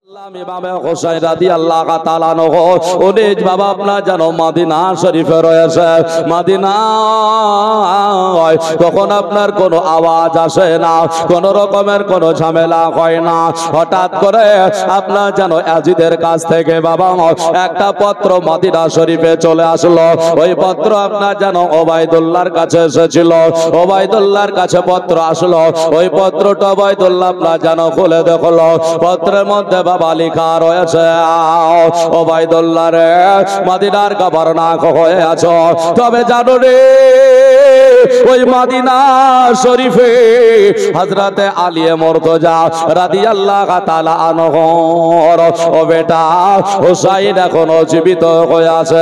ইমামে হোসেন রাদিয়াল্লাহু তাআলা আনহু উনি বাবা আপনার জানো মদিনা শরীফে রয়েছে। মদিনায় তখন আপনার কোনো আওয়াজ আসে না, কোন রকমের কোনো ঝামেলা হয় না। হঠাৎ করে আপনার জানো ইয়াজিদের কাছ থেকে বাবা একটা পত্র মদিনা শরীফে চলে আসলো। ওই পত্র আপনার জানো ওবাইদুল্লাহর কাছে এসেছিল। ওবাইদুল্লাহর কাছে পত্র আসলো। ওই পত্রটা ওবাইদুল্লাহ আপনার জানো খুলে দেখলো। পত্রের মধ্যে বাবা লেখা রয়েছে, ওবাইদুল্লাহ রে মদিনার গভর্নর হয়ে আছো, তবে জানো রে ওই মদিনা শরীফে হযরতে আলী মুর্তজা রাদিয়াল্লাহু তাআলা আনহু ও বেটা হুসাইন এখনো জীবিত হয়ে আছে।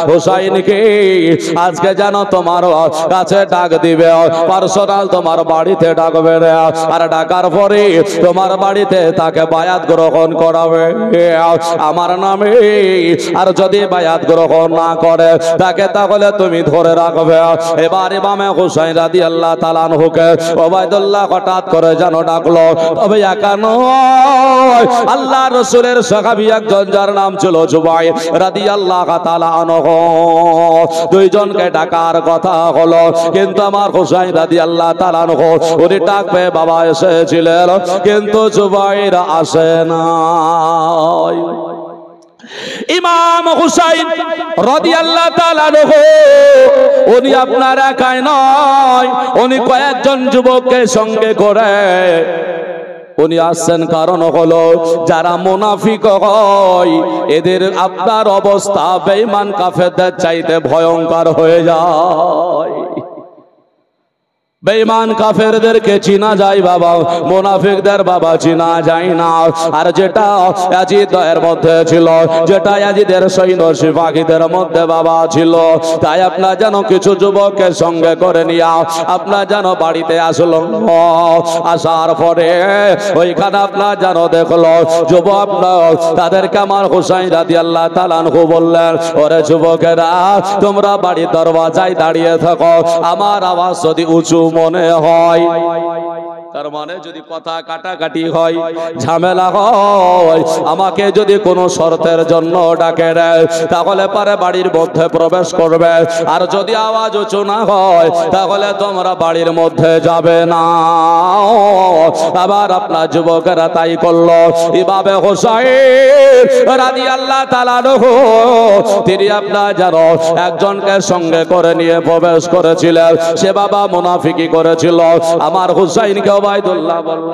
হুসাইনকে আজকে জানো তোমার কাছে ডাক দিবে, পার্সোনাল তোমার বাড়িতে ডাকবে রে। আর ডাকার পরে তোমার বাড়িতে তাকে বায়াত গ্রহণ করাবে আমার নামে। আর যদি বায়াত গ্রহণ না করে তাকে তাহলে তুমি ধরে রাখবে। এবার ইমামে হুসাইন রাদিয়াল্লাহু তাআলা আনহুকে ওবাইদুল্লাহ হঠাৎ করে যেন ডাকলো। তবে একা নয়, আল্লাহ রাসূলের সাহাবী একজন যার নাম ছিল জুবাইর রাদিয়াল্লাহু তাআলা আনহু, দুইজনকে ডাকার কথা হলো। কিন্তু আমার হুসাইন রাদিয়াল্লাহু তাআলা আনহু উনি ডাকবে বাবা এসেছিলেন, কিন্তু জুবাইর আসে না। ইমাম হুসাইন রাদিয়াল্লাহু তাআলা আনহু উনি আপনার একাই নয়, উনি কয়েকজন যুবককে সঙ্গে করে উনি আসছেন। কারণ হলো যারা মুনাফিক হয় এদের আপনার অবস্থা বেঈমান কাফেরদের চাইতে ভয়ঙ্কর হয়ে যায়। বেঈমান কাফেরদেরকে চিনা যায় বাবা, মুনাফিকদের বাবা চিনা যায় না। আর যেটা ইয়াজিদের মধ্যে ছিল, যেটা ইয়াজিদের সৈন্য সিপাহীদের মধ্যে বাবা ছিল, তাই আপনার যেন কিছু যুবককে সঙ্গে করে নিয়া আপনার যেন বাড়িতে আসলো। আসার পরে ওইখানে আপনার যেন দেখলো যুবক আপনার তাদেরকে আমার হুসাইন রাদিয়াল্লাহু তাআলা আনহু বললেন, ওরে যুবকেরা তোমরা বাড়ির দরওয়াজায় দাঁড়িয়ে থাকো, আমার আওয়াজ যদি উঁচু মনে হয়, তার মানে যদি কথা কাটাকাটি হয়, ঝামেলা হয়, আমাকে যদি কোনো শর্তের জন্য ডাকে দেয় তাহলে পারে বাড়ির মধ্যে প্রবেশ করবে। আর যদি আওয়াজ উঁচু না হয় তাহলে তোমরা বাড়ির মধ্যে যাবে না। আবার আপনার যুবকেরা তাই করলো। ইমামে হুসাইন রাদিয়াল্লাহু তাআলা আনহু তিনি আপনার জানো একজনকে সঙ্গে করে নিয়ে প্রবেশ করেছিলেন। সে বাবা মুনাফিকি করেছিল। আমার হুসাইনকে ওবাইদুল্লাহ বলল,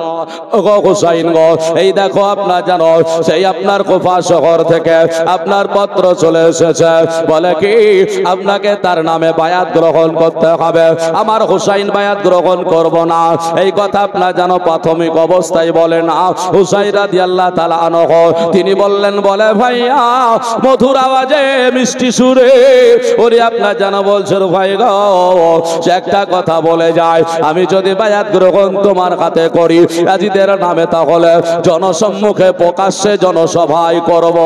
ওগো হুসাইন গো, এই দেখো আপনার জানো সেই আপনার কুফা শহর থেকে আপনার পত্র চলে এসেছে, বলে কি আপনাকে তার নামে বায়াত গ্রহণ করতে হবে। আমার হুসাইন বায়াত গ্রহণ করব না এই কথা আপনার জানো প্রাথমিক অবস্থায় বলে না। হুসাইন রাদিয়াল্লাহু তাআলা আনহু তিনি বললেন, বলে ভাইয়া মধুর আওয়াজে মিষ্টি সুরে ওরে আপনার জানো বলছে ভাই গো, সে একটা কথা বলে যায়, আমি যদি বায়াত গ্রহণ তোমার হাতে করি ইয়াজিদের নামে তাহলে জনসম্মুখে প্রকাশ্যে জনসভায় করব।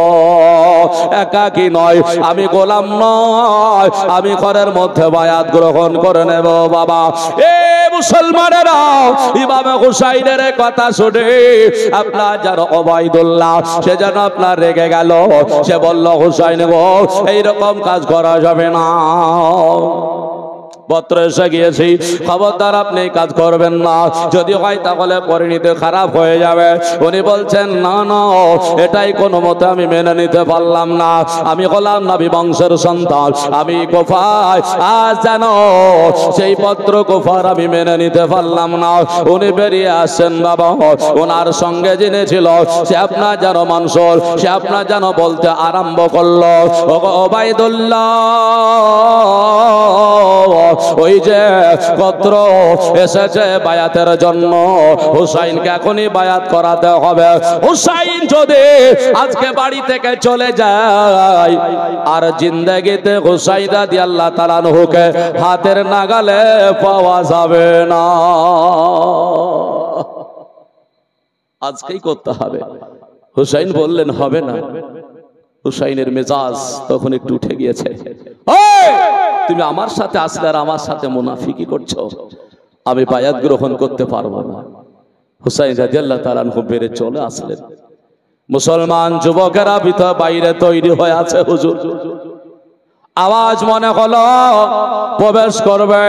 একাকী নয়, আমি গোলাম নয়, আমি ঘরের মধ্যে বায়াত গ্রহণ করে নেব। বাবা এ মুসলমানেরা, ইমামে হুসাইনের কথা শুনে আপনার যারা ওবাইদুল্লাহ সে যেন আপনার রেগে গেল। সে বলল, হুসাইন গো এইরকম কাজ করা যাবে না, পত্র এসে গিয়েছি, খবরদার আপনি কাজ করবেন না, যদি হয় তাহলে পরিণতি খারাপ হয়ে যাবে। উনি বলছেন, না না এটাই কোনো মতে আমি মেনে নিতে পারলাম না, আমি হলাম নবী বংশের সন্তান, আমি কুফায় আজ জানো সেই পত্র কুফার আমি মেনে নিতে পারলাম না। উনি বেরিয়ে আসছেন বাবা, ওনার সঙ্গে যিনি ছিল সে আপনার যেন মানসুর, সে আপনার যেন বলতে আরম্ভ করলো, ওবাইদুল্লাহ ওই যে পত্র এসেছে বায়াতের জন্য, হুসাইনকে এখনই বায়াত করাতে হবে। হুসাইন যদি আজকে বাড়ি থেকে চলে যায় আর জিন্দেগিতে হুসাইন রাদিয়াল্লাহু তাআলা আনহুকে হাতের নাগালে পাওয়া যাবে না। আজকেই করতে হবে। হুসাইন বললেন হবে না। হুসাইনের মেজাজ তখন একটু উঠে গিয়েছে, তুমি আমার সাথে আসলে আর আমার সাথে মুনাফিকি করছো, আমি বায়াত গ্রহণ করতে পারবো না। হুসাইন রাদিয়াল্লাহু তাআলা আনহু বেরে চলে আসলেন। মুসলমান যুবকেরা ভিতর বাইরে তৈরি হয়ে আছে হুজুর। আওয়াজ মনে হলো প্রবেশ করবে।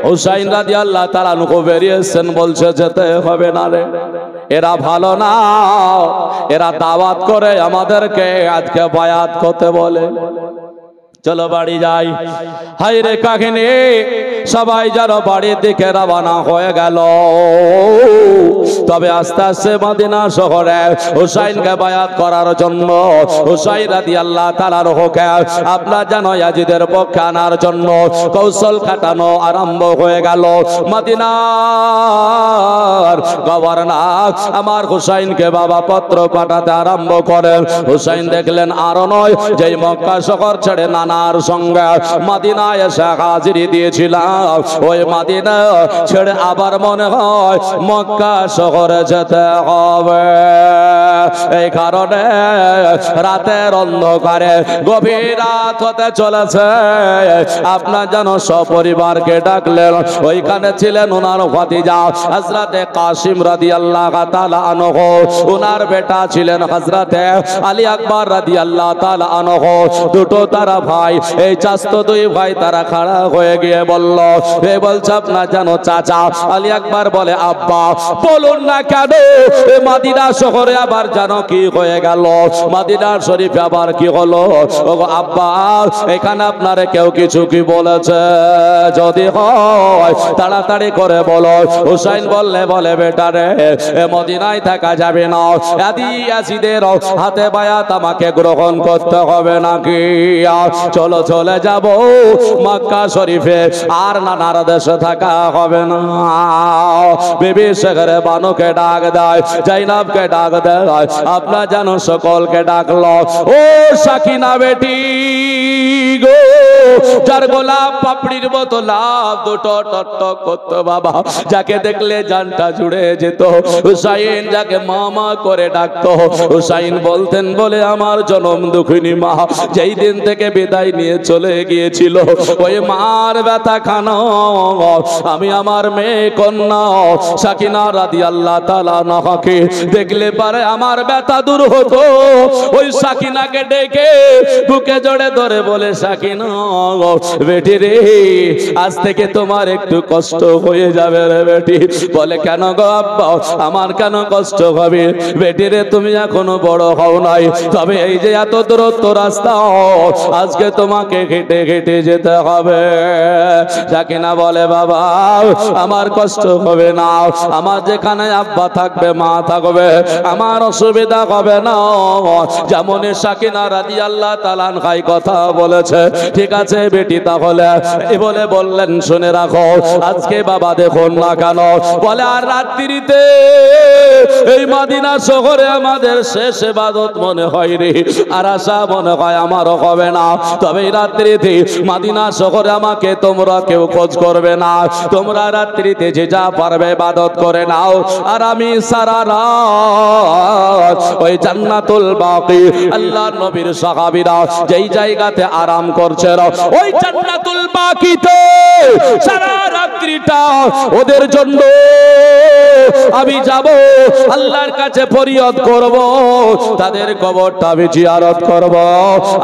হুসাইন রাদিয়াল্লাহু তাআলা আনহু বেরিয়েছেন, বলছে যেতে হবে না রে, এরা ভালো না, এরা দাওয়াত করে আমাদেরকে আজকে বায়াত করতে বলে, চলো বাড়ি যাই। হাই রে কাহিনী, সবাই যেন বাড়ির দিকে রওনা হয়ে গেল। তবে আস্তে আস্তে মদিনা শহরে হুসাইনকে বায়াত করার জন্য হুসাইন রাদিয়াল্লাহু তাআলার হুকে আপনার যেন ইয়াজিদের পক্ষে আনার জন্য কৌশল কাটানো আরম্ভ হয়ে গেল। মদিনার গভর্নর আমার হুসাইনকে বাবা পত্র পাঠাতে আরম্ভ করেন। হুসাইন দেখলেন আরো নয়, যেই মক্কা শহর ছেড়ে নানার সঙ্গে মদিনায় এসে হাজিরি দিয়েছিলাম, ওই মদিনা ছেড়ে আবার মনে হয় মক্কা শহরে যেতে হবে। এই কারণে রাতের অন্ধকারে গভীর রাত হতে চলেছে, আপনার যেন সপরিবারকে ডাকলেন। ওইখানে ছিলেন ওনার ভাতিজা হযরতে কাসিম রাদিয়াল্লাহু তাআলা আনহু, ওনার বেটা ছিলেন হযরতে আলী আকবর রাদিয়াল্লাহু তাআলা আনহু। দুটো তারা ভাই, এই চাস্তো দুই ভাই তারা খাড়া হয়ে গিয়ে বলল, এই বলছে আপনার জানো চাচা। আলী আকবর বলে আব্বা বলুন না কেন এই মদিনা শহরে আবার জানো কি হয়ে গেল, মদিনা শরীফে আবার কি হলো? ওগো আব্বা এখানে আপনারে কেউ কিছু কি বলেছে? যদি হয় তাড়াতাড়ি করে বলো। হুসাইন বলে বেটারে এ মদিনায় থাকা যাবে না, ইয়াজিদের হাতে বায়াত আমাকে গ্রহণ করতে হবে নাকি? চলো চলে যাব মক্কা শরীফে, আর নানার দেশে থাকা হবে না। বিবি শেখরে বানুকে ডাক দেয়, জাইনাবকে ডাক দেয়, আপনার যেন সকলকে ডাকলো। ও সাকিনা বেটি গো, যার গোলাপ পাপড়ির মতো লাভ দুটো টকটক করতো বাবা, যাকে দেখলে জানটা জুড়ে যেত, হুসাইন যাকে মামা করে ডাকতো। হুসাইন বলতেন বলে আমার জনম দুঃখিনী মা যেই দিন থেকে বিদায় নিয়ে চলে গিয়েছিল, ওই মার ব্যথা খানো আমি আমার মেয়ে কন্যা সাকিনা রাদিয়াল্লাহু তাআলা আনহাকে দেখলে পারে আমার ব্যথা দূর হতো। ওই সাকিনাকে ডেকে বুকে জড়ে ধরে বলে, সাকিনা বেটি রে, আজ থেকে তোমার একটু কষ্ট হয়ে যাবে রে বেটি। বলে কেন গো আব্বা, আমার কেন কষ্ট হবে? বেটি রে তুমি এখনো বড় হও নাই, তবে এই যে এত দূরত্ব রাস্তা আজকে তোমাকে হেঁটে হেঁটে যেতে হবে। সাকিনা বলে বাবা আমার কষ্ট হবে না, আমার যেখানে আব্বা থাকবে মা থাকবে, আমার অসুবিধা হবে না। যেমন সাকিনা রাদিয়াল্লাহু তাআলা আনহা কথা বলেছে, ঠিক আছে বেটি তাহলে বলে বললেন শুনে রাখো, আজকে বাবা দেখুন না কেন, বলে আর রাত্রিতে এই মদিনা শহরে আমাদের শেষ ইবাদত মনে হয় রে, আর আশা মনে হয় আমারও হবে না। তবে এই রাত্রিতে মদিনা শহরে আমাকে তোমরা কেউ খোঁজ করবে না, তোমরা রাত্রিতে যে যা পারবে ইবাদত করে নাও, আর আমি সারা রাত ওই জান্নাতুল বাকি আল্লাহর নবীর সাহাবীরা যেই জায়গাতে আরাম করছে ওই জান্নাতুল বাকিতে সারা রাত্রিটা ওদের জন্য আমি যাব, আল্লাহর কাছে ফরিয়াদ করব, তাদের কবরটা আমি জিয়ারত করব,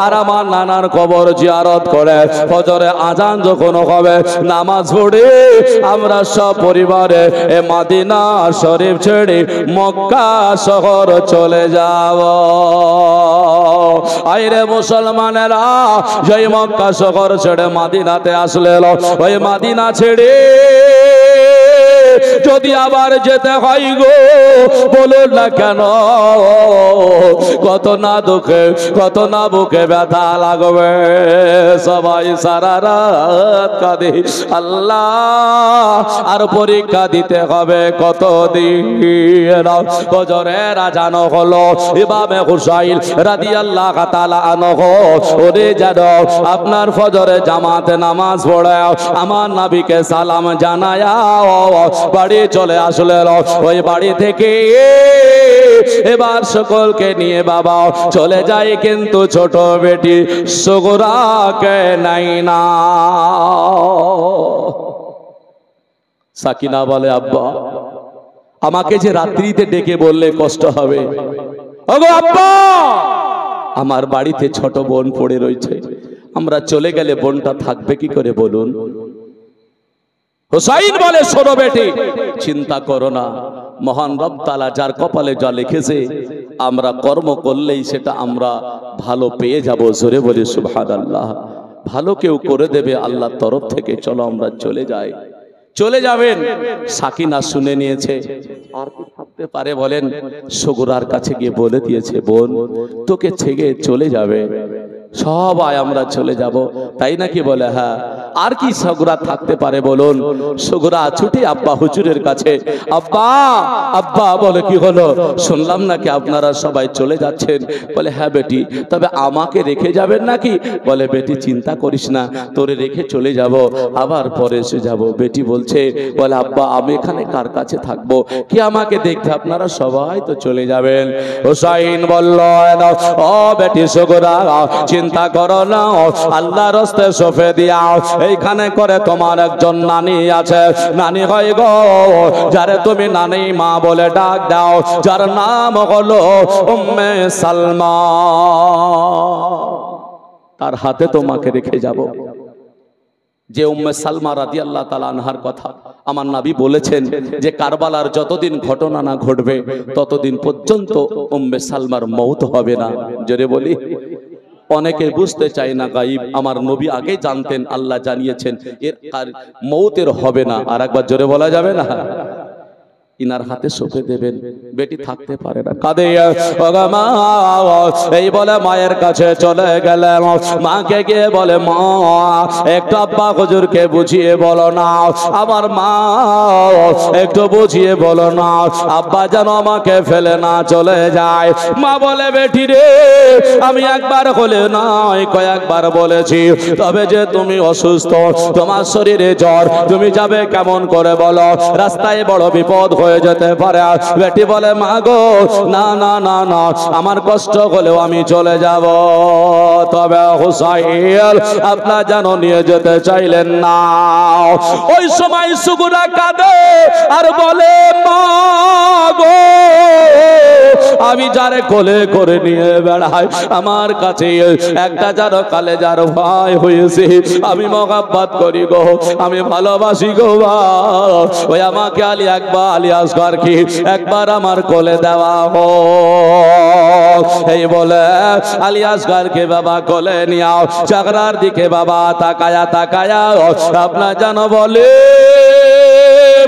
আর আমার নানার কবর জিয়ারত করে ফজরে আজান যখন হবে নামাজ পড়ে আমরা সব পরিবারে এ মদিনা শরীফ ছেড়ে মক্কা শহর চলে যাব। আইরে মুসলমানেরা, যেই মক্কা শহর ছেড়ে মদিনাতে আসলে ওই মদিনা ছেড়ে যদি আবার যেতে হয় গো বলুন না কেন, কত না দুঃখে কত না বুকে ব্যথা লাগবে। সবাই সারা রাত কাঁদে আল্লাহ, আর পরীক্ষা দিতে হবে কতদিন। ফজরের আজান হলো, ইমামে হুসাইন রাদিয়াল্লাহু তাআলা আনহু ওরে যেন আপনার ফজরে জামাতে নামাজ পড়ে আমার নবীকে সালাম জানায় বাড়ি চলে আসলেন। ওই বাড়ি থেকে এবার সকলকে নিয়ে বাবা চলে যায়, কিন্তু ছোট বেটি সুগরাকে নাই না। সাকিনা বলে আব্বা আমাকে যে রাত্রিতে ডেকে বললে কষ্ট হবে, ওগো আব্বা, আমার বাড়িতে ছোট বোন পড়ে রয়েছে, আমরা চলে গেলে বোনটা থাকবে কি করে বলুন? হুসাইন বলে, শোনো বেটি, চিন্তা করো না, মহান রব তাআলা যার কপালে যা লিখেছে আমরা কর্ম করলেই সেটা আমরা ভালো পেয়ে যাব। জোরে বলি সুবহানাল্লাহ। ভালো কেউ করে দেবে আল্লাহর তরফ থেকে। চলো আমরা চলে যাই। চলে যাবেন। সাকিনা শুনে নিয়েছে, আর কি থাকতে পারে বলেন? সগুরার কাছে গিয়ে বলে দিয়েছে, বোন তোকে ছেড়ে চলে যাবে, সবাই আমরা চলে যাব। তাই নাকি? বলে হ্যাঁ। আর কি সগুরা থাকতে পারে বলুন? সগুরা ছুটে আব্বা হুজুরের কাছে, আব্বা আব্বা। বলে কি হলো? শুনলাম নাকি আপনারা সবাই চলে যাচ্ছেন। বলে হ্যাঁ বেটি, তবে আমাকে রেখে যাবেন নাকি? বলে বেটি চিন্তা করিস না, তোরে রেখে চলে যাব, আবার পরে এসে যাব। বেটি বলছে, বলে আব্বা আমি এখানে কার কাছে থাকবো? কি আমাকে দেখতে আপনারা সবাই তো চলে যাবেন। হুসাইন বলল, ও বেটি সগুরা, চিন্তা করো না, আল্লাহর রাস্তে সফে দিয়া এইখানে করে তোমার একজন নানি আছে, নানি হয় গো, যারে তুমি নানি মা বলে ডাক দাও, যার নাম হলো উম্মে সালমা। তার হাতে তোমাকে রেখে যাব। যে উম্মে সালমা রাদিয়াল্লাহু তাআলা আনহার কথা আমার নবী বলেছেন যে কারবালার যতদিন ঘটনা না ঘটবে ততদিন পর্যন্ত উম্মে সালমার মওত হবে না। জোরে বলি। অনেকে বুঝতে চায় না গায়েব, আমার নবী আগে জানতেন, আল্লাহ জানিয়েছেন এর আর মওতের হবে না। আর একবার জোরে বলা যাবে না? ইনার হাতে সঁপে দেবেন। বেটি থাকতে পারে না, কাঁদে। এই বলে মায়ের কাছে চলে গেলেন। মাকে গিয়ে বলে, মা একটু আব্বা হুজুরকে বুঝিয়ে বলো না, আমার মা একটু বুঝিয়ে বলো না, আব্বা যেন আমাকে ফেলে না চলে যায়। মা বলে, বেটি রে, আমি একবার হলে নয় কয়েকবার বলেছি, তবে যে তুমি অসুস্থ, তোমার শরীরে জ্বর, তুমি যাবে কেমন করে বলো? রাস্তায় বড় বিপদ হয়ে যেতে পারে। বেটি বলে, মা গো, না না না না, আমার কষ্ট হলেও আমি চলে যাব। তবে হুসাইন আপনার যেন নিয়ে যেতে চাইলেন না। ওই সময় সুগুরা কাঁদে আর বলে, মা গো, আমি যারে কোলে করে নিয়ে বেড়াই, আমার কাছে একটা যেন কালেজার ভাই হয়েছে, আমি মহব্বত করি গো, আমি ভালোবাসি গো। ওই আমাকে আলী আকবর আলী আসগর কি একবার আমার কোলে দেওয়া হো। এই বলে আলী আসগরকে বাবা কোলে নিয়াও। চাকরার দিকে বাবা তাকায়া তাকায়া আপনার যেন বলে,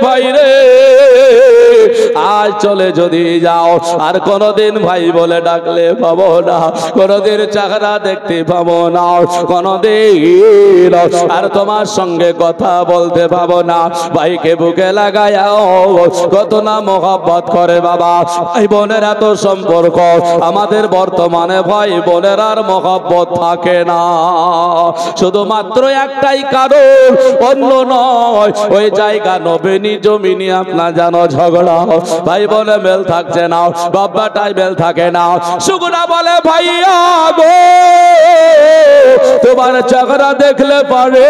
ভাই রে, আজ চলে যদি যাও আর কোনদিন ভাই বলে ডাকলে পাবো না, কোনদিন চাকরা দেখতে পাবো না, কোনদিন আর তোমার সঙ্গে কথা বলতে পাবো না। ভাইকে বুকে লাগায়াও কত না মহব্বত করে বাবা। ভাই বোনের এত সম্পর্ক, আমাদের বর্তমানে ভাই বোনের আর মহব্বত থাকে না, শুধুমাত্র একটাই কারণ, অন্য নয়। ওই জায়গা নবীনি জমিনি আপনার জানো ঝগড়া, ভাই বোনে মেল থাকছে না, বাবাটাই মেল থাকে না। সুগুনা বলে, ভাইয়া গো, তোমার ঝগড়া দেখলে পারে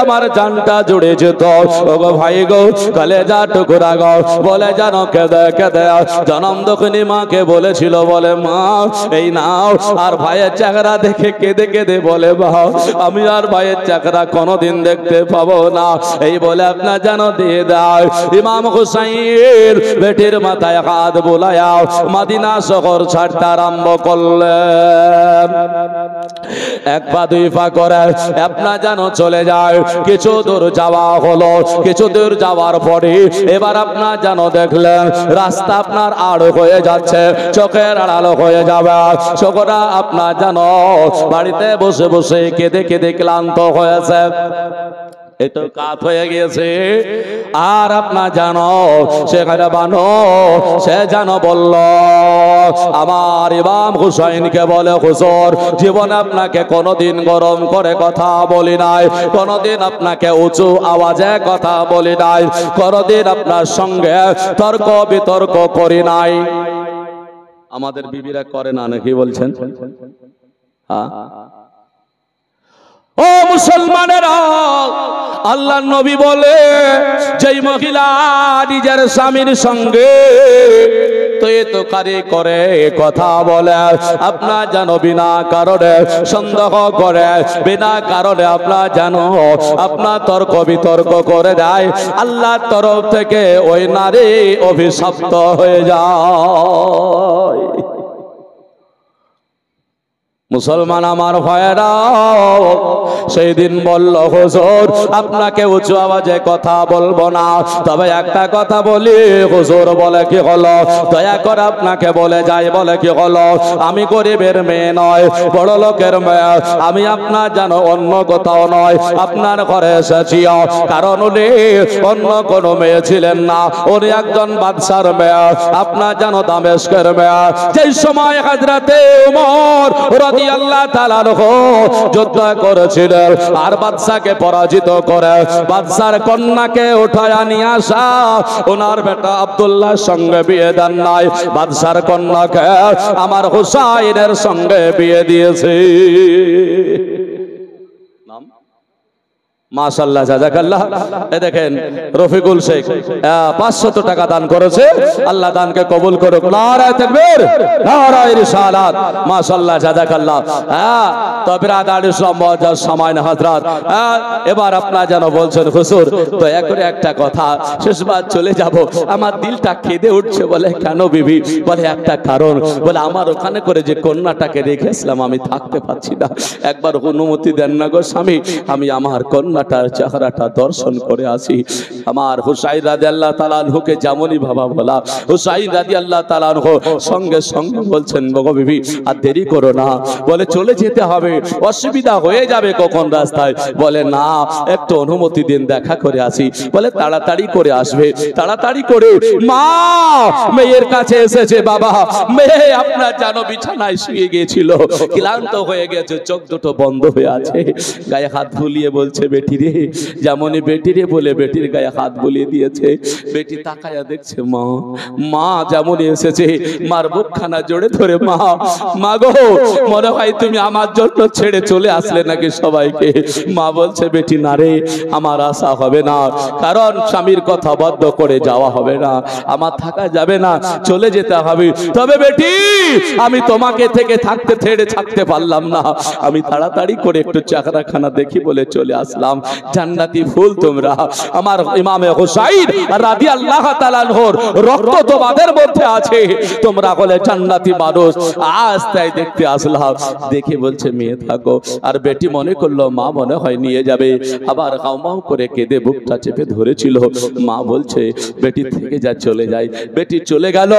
আমার জানটা জুড়ে যেত। ওগো ভাই গো, কলেজা টুকরা গো, বলে জানো কেঁদে কেঁদে জনম দক্ষিণী মাকে বলেছিল, বলে মা এই নাও। আর ভাইয়ের চাকরা দেখে কেঁদে কেঁদে বলে, বাহ, আমি আর ভাইয়ের চাকরা কোনোদিন দেখতে পাবো না। এই বলে আপনার জানো দিয়ে দাও। ইমাম হুসাইন বেটির মাথায় হাত বোলায়া মদিনা শহর ছাড়তে আরম্ভ করলেন। এক পা দুই পা করে আপনার যেন চলে যায়। কিছু দূর যাওয়া হলো, কিছু দূর যাওয়ার পরে এবার আপনার যেন দেখলেন রাস্তা আপনার আড় হয়ে যাচ্ছে, চোখের আড়ালো হয়ে যাবে। চোখরা আপনার যেন বাড়িতে বসে বসে কেঁদে কেঁদে ক্লান্ত হয়েছে, একটু কাত হয়ে গিয়েছে। আর আপনার জানো সেখানে বানো সে জানো বলল, আমার ইমাম হুসাইনকে বলে, হুজুর জীবনে আপনাকে কোনোদিন গরম করে কথা বলি নাই, কোনোদিন আপনাকে উঁচু আওয়াজে কথা বলি নাই, কোনোদিন আপনার সঙ্গে তর্ক বিতর্ক করি নাই। আমাদের বিবিরা করে না নাকি বলছেন? হ্যাঁ, ও মুসলমানেরা, আল্লাহর নবী বলে, যেই মহিলা নিজের স্বামীর সঙ্গে তৈতকারী করে কথা বলে, আপনার যেন বিনা কারণে সন্দেহ করে, বিনা কারণে আপনার যেন আপনার তর্ক বিতর্ক করে দেয়, আল্লাহর তরফ থেকে ওই নারী অভিশপ্ত হয়ে যায়। মুসলমান আমার ভাইয়েরা, সেই দিন বলল, হুজুর আপনাকে উঁচু আওয়াজে কথা বলবো না, তবে একটা কথা বলি। হুজুর বলে কি হলো? দয়া করে আপনাকে বলে যাই। বলে কি হলো? আমি গরিবের মেয়ে নয়, বড় লোকের মেয়ে, আমি আপনার যেন অন্য কোথাও নয়, আপনার ঘরে এসেছি। কারণ উনি অন্য কোনো মেয়ে ছিলেন না, উনি একজন বাদশার মেয়ে, আপনার যেন দামেস্কের মেয়ে। যেই সময় হযরতে ওমর রাদিয়াল্লাহু তাআলা আনহু যুদ্ধ করেছিলেন আর বাদশাকে পরাজিত করে বাদশার কন্যাকে উঠায় নিয়ে আসা, ওনার বেটা আব্দুল্লাহর সঙ্গে বিয়ে দেন নাই, বাদশার কন্যাকে আমার হুসাইনের সঙ্গে বিয়ে দিয়েছে। মাশাআল্লাহ, জাযাকাল্লাহ। এই দেখেন রফিকুল শেখ 500 টাকা দান করেছে, আল্লাহ দানকে কবুল করুক। নারায়ে তাকবীর, নারায়ে রিসালাত। মাশাআল্লাহ, জাযাকাল্লাহ। তো বিরাদার ইসলাম মুআজ্জাজ সামাইন হযরত, এবার আপনারা যেন বলছেন, হুজুর দয়া করে একটা কথা, শেষবার চলে যাব, আমার দিলটা কেঁদে উঠছে। বলে কেন বিবি? বলে একটা কারণ। বলে আমার ওখানে করে যে কন্যাটাকে রেখেছিলাম আমি থাকতে পারছি না, একবার অনুমতি দেন না গো স্বামী, আমি আমার কন্যাটার চেহারাটা দর্শন করে আসি। আমার হুসাইন রাদিয়াল্লাহু তাআলা আনহুকে যেমনই বাবা বলা, হুসাইন রাদিয়াল্লাহু তাআলা আনহু সঙ্গে সঙ্গে বলছেন, গো বিবি আর দেরি করো না, বলে চলে যেতে হবে, অসুবিধা হয়ে যাবে কখন রাস্তায়। বলে না, একটু অনুমতি দিন, দেখা করে আসি। বলে তাড়াতাড়ি করে আসবে। তাড়াতাড়ি করে মা মেয়ের কাছে এসেছে। বাবা, মেয়ে আপনার জানো বিছানায় শুয়ে গিয়েছিল, ক্লান্ত হয়ে গেছে, চোখ দুটো বন্ধ হয়ে আছে, গায়ে হাত বুলিয়ে বলছে, বেটি রে, যেমনই বেটি রে বলে বেটির গায়ে হাত বুলিয়ে দিয়েছে। বেটি তাকায়া দেখছে মা, মা যেমনই এসেছে মার বুকখানা জোড়ে ধরে, মা মা গো, মনে হয় তুমি আমার জন্য ছেড়ে চলে আসলে নাকি সবাইকে। মা বলছে, বেটি না রে, আমার আশা হবে না, কারণ স্বামীর কথা বদ্ধ করে যাওয়া হবে না, আমার থাকা যাবে না, চলে যেতে হবে। তবে বেটি আমি তোমাকে থেকে থাকতে ছেড়ে থাকতে পারলাম না, আমি তাড়াতাড়ি করে একটু চাকরাখানা দেখি বলে চলে আসলাম। জান্নাতি ফুল তোমরা, আমার ইমামে হুসাইন রাদিয়াল্লাহু তাআলা আনহুর রক্ত তোমাদের মধ্যে আছে, তোমরা বলে জান্নাতি মানুষ, আজ তাই দেখতে আসলাম। দেখে বলছে মেয়ে থাকো। আর বেটি মনে করলো মা মনে হয় নিয়ে যাবে, আবার হাউমাউ করে কেঁদে বুকটা চেপে ধরেছিল। মা বলছে, বেটি থেকে যা, চলে যায়। বেটি চলে গেল,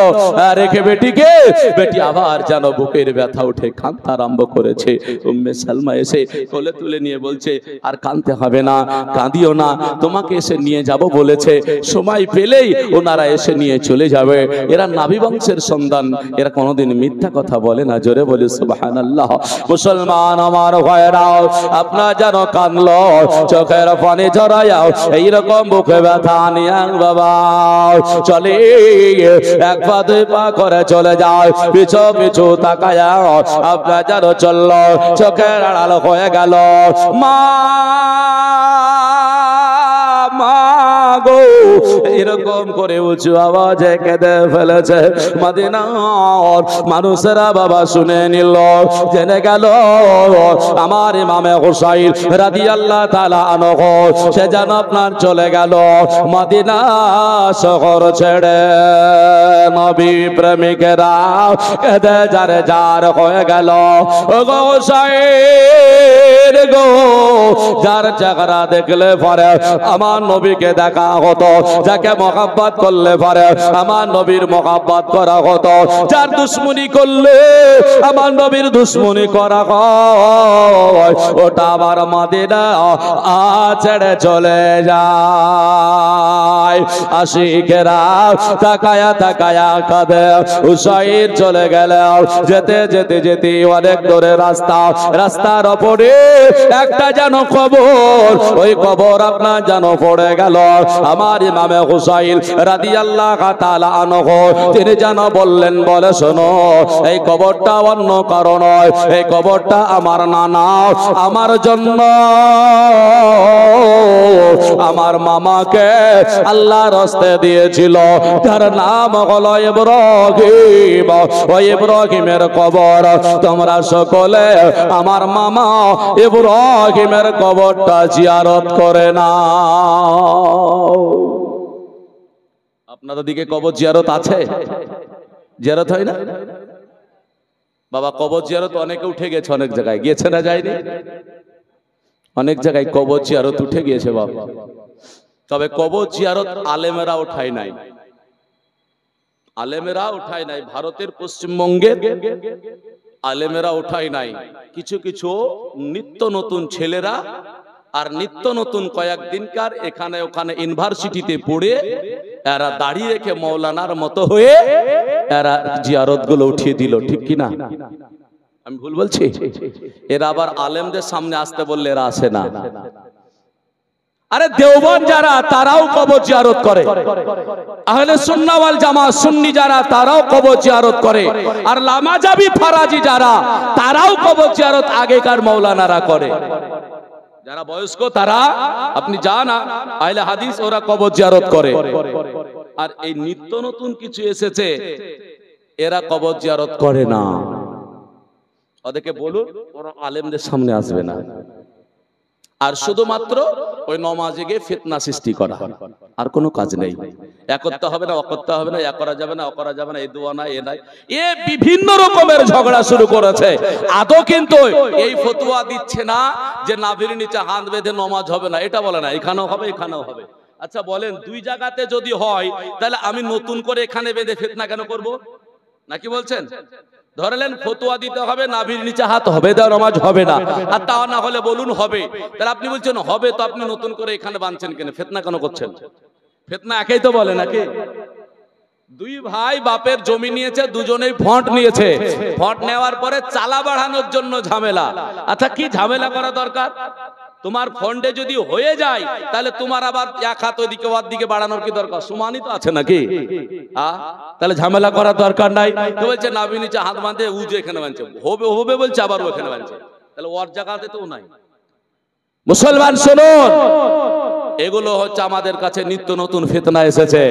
রেখে বেটিকে। বেটি আবার যেন বুকের ব্যথা উঠে কাঁদতে আরম্ভ করেছে। উম্মে সালমা এসে কোলে তুলে নিয়ে বলছে, আর কাঁদতে হবে না, কাঁদিও না, তোমাকে এসে নিয়ে যাব বলেছে, সময় পেলেই ওনারা এসে নিয়ে চলে যাবে। এরা নাভি বংশের সন্তান, এরা কোনোদিন মিথ্যা কথা বলে না। জোরে বলি সুবহানাল্লাহ। মুসলমান আমার ভাইরাও, আপনার যেন কানলো, চোখের পানি ঝরাইয়াও, এইরকম বুকে ব্যথা নিয়ে বাবা চলে, এক পা দুই পা করে চলে যায়, পিছু পিছু তাকায়াও, আপনার যেন চললো, চোখের আড়াল হয়ে গেল। মা গো, এরকম করে উঁচু আওয়াজে কেঁদে ফেলেছে। মদিনার মানুষেরা বাবা শুনে নিল, জেনে গেল আমার ইমামে হুসাইন রাদিয়াল্লাহু তাআলা আনহু সে যেন আপনার চলে গেল মদিনা শহর ছেড়ে। নবী প্রেমিকেরা কেঁদে যারে যার হয়ে গেল। ও গো হুসাইন গো, যার চেহারা দেখলে পরে আমার নবীকে দেখা হতো, যাকে মহব্বত করলে পরে আমার নবীর মহব্বত করা হতো, যার দুশ্মনী করলে আমার নবীর দুশ্মনী করা হয়, ওটা আবার মদিনা ছেড়ে চলে যায়। আশিকেরা তাকায়া তাকায়া কাঁদে। হুসাইন চলে গেল, যেতে যেতে যেতে অনেক দূরে রাস্তা, রাস্তার ওপরে একটা যেন কবর, ওই কবর আপনার যেন পড়ে গেল আমার ইমামে হুসাইন রাদিয়াল্লাহু তাআলা আনহু। তিনি যেন বললেন, বলে শোনো, এই কবরটা অন্য কারো নয়, এই কবরটা আমার নানা আমার জন্য আমার মামাকে আল্লাহর রাস্তে দিয়েছিল, তার নাম হলো ইব্রাহিম। ওই ইব্রাহিমের কবর তোমরা সকলে আমার মামা ইব্রাহিমের কবরটা জিয়ারত করে নাও। আপনাদের দিকে কবর জিয়ারত আছে? জিয়ারত হয় না বাবা? কবর জিয়ারত অনেকে উঠে গেছে, অনেক জায়গায় গিয়েছে না যায়নি? অনেক জায়গায় কবর জিয়ারত উঠে গিয়েছে বাবা। তবে কবর জিয়ারত আলেমেরা উঠায় নাই, আলেমেরা উঠায় নাই। ভারতের পশ্চিমবঙ্গের আলেমেরা উঠায় নাই। কিছু কিছু নিত্য নতুন ছেলেরা আর নিত্য নতুন কয়েকদিনকার এখানে ওখানে ইউনিভার্সিটিতে পড়ে এরা দাঁড়িয়ে রেখে মৌলানার মতো হয়ে এরা জিয়ারত গুলো উঠিয়ে দিল, ঠিক কিনা? আমি ভুল বলছি? এরা আবার আলেমদের সামনে আসতে বললে এরা আসে না। আরে দেওবন্দ যারা তারাও কবর জিয়ারত করে, আহলে সুন্নাহ ওয়াল জামাত সুন্নি যারা তারাও কবর জিয়ারত করে, আর লামাজাবি ফারাজি যারা তারাও কবর জিয়ারত আগেকার মাওলানারা করে। যারা বয়স্ক তারা আপনি যান আহলে হাদিস, ওরা কবর জিয়ারত করে। আর এই নিত্য নতুন কিছু এসেছে এরা কবর জিয়ারত করে না। ওদেরকে বলুন ওরা আলেমদের সামনে আসবে না। আর শুধুমাত্র ওই নমাজে গিয়ে ফিতনা সৃষ্টি করা, আর কোনো কাজ নেই। এক করতে হবে না, অকরতে হবে না, এক করা যাবে না, অকরা যাবে না, এই দোয়া না, এ নাই, এ বিভিন্ন রকমের ঝগড়া শুরু করেছে। আদৌ কিন্তু এই ফতোয়া দিচ্ছে না যে নাভির নিচে হাত বেঁধে নমাজ হবে না, এটা বলে না। এখানেও হবে, এখানেও হবে। আচ্ছা বলেন, দুই জায়গাতে যদি হয় তাহলে আমি নতুন করে এখানে বেঁধে ফিতনা কেন করব? নাকি বলছেন? ধরলেন ফতোয়া দিতে হবে নাভির নিচে হাত হবে, দেওয়া নামাজ হবে না, আর তা না হলে বলুন হবে। তাহলে আপনি বলছেন হবে, তো আপনি নতুন করে এখানে বাঁধছেন কেন? ফিতনা কেন করছেন? ফিতনা একাই তো বলে নাকি? দুই ভাই বাপের জমি নিয়েছে, দুজনেই ফন্ট নিয়েছে। ফন্ট নেওয়ার পরে চালা বাড়ানোর জন্য ঝামেলা। আচ্ছা কি ঝামেলা করা দরকার? তোমার ফন্ডে যদি হয়ে যায় তাহলে তোমার আবার এক হাত ওইদিকে ওদিকে বাড়ানোর কি দরকার? সমানই তো আছে নাকি? তাহলে ঝামেলা করার দরকার নাই। তো বলছে নাভি নিচে হাত বাঁধে উজে এখানে বাঁধছে, হবে হবে বলছে, আবার ওখানে বাঁধছে, তাহলে ওর জায়গাতে তো নাই। মুসলমান শুনুন, এগুলো হচ্ছে আমাদের কাছে নিত্য নতুন ফিতনা এসেছে।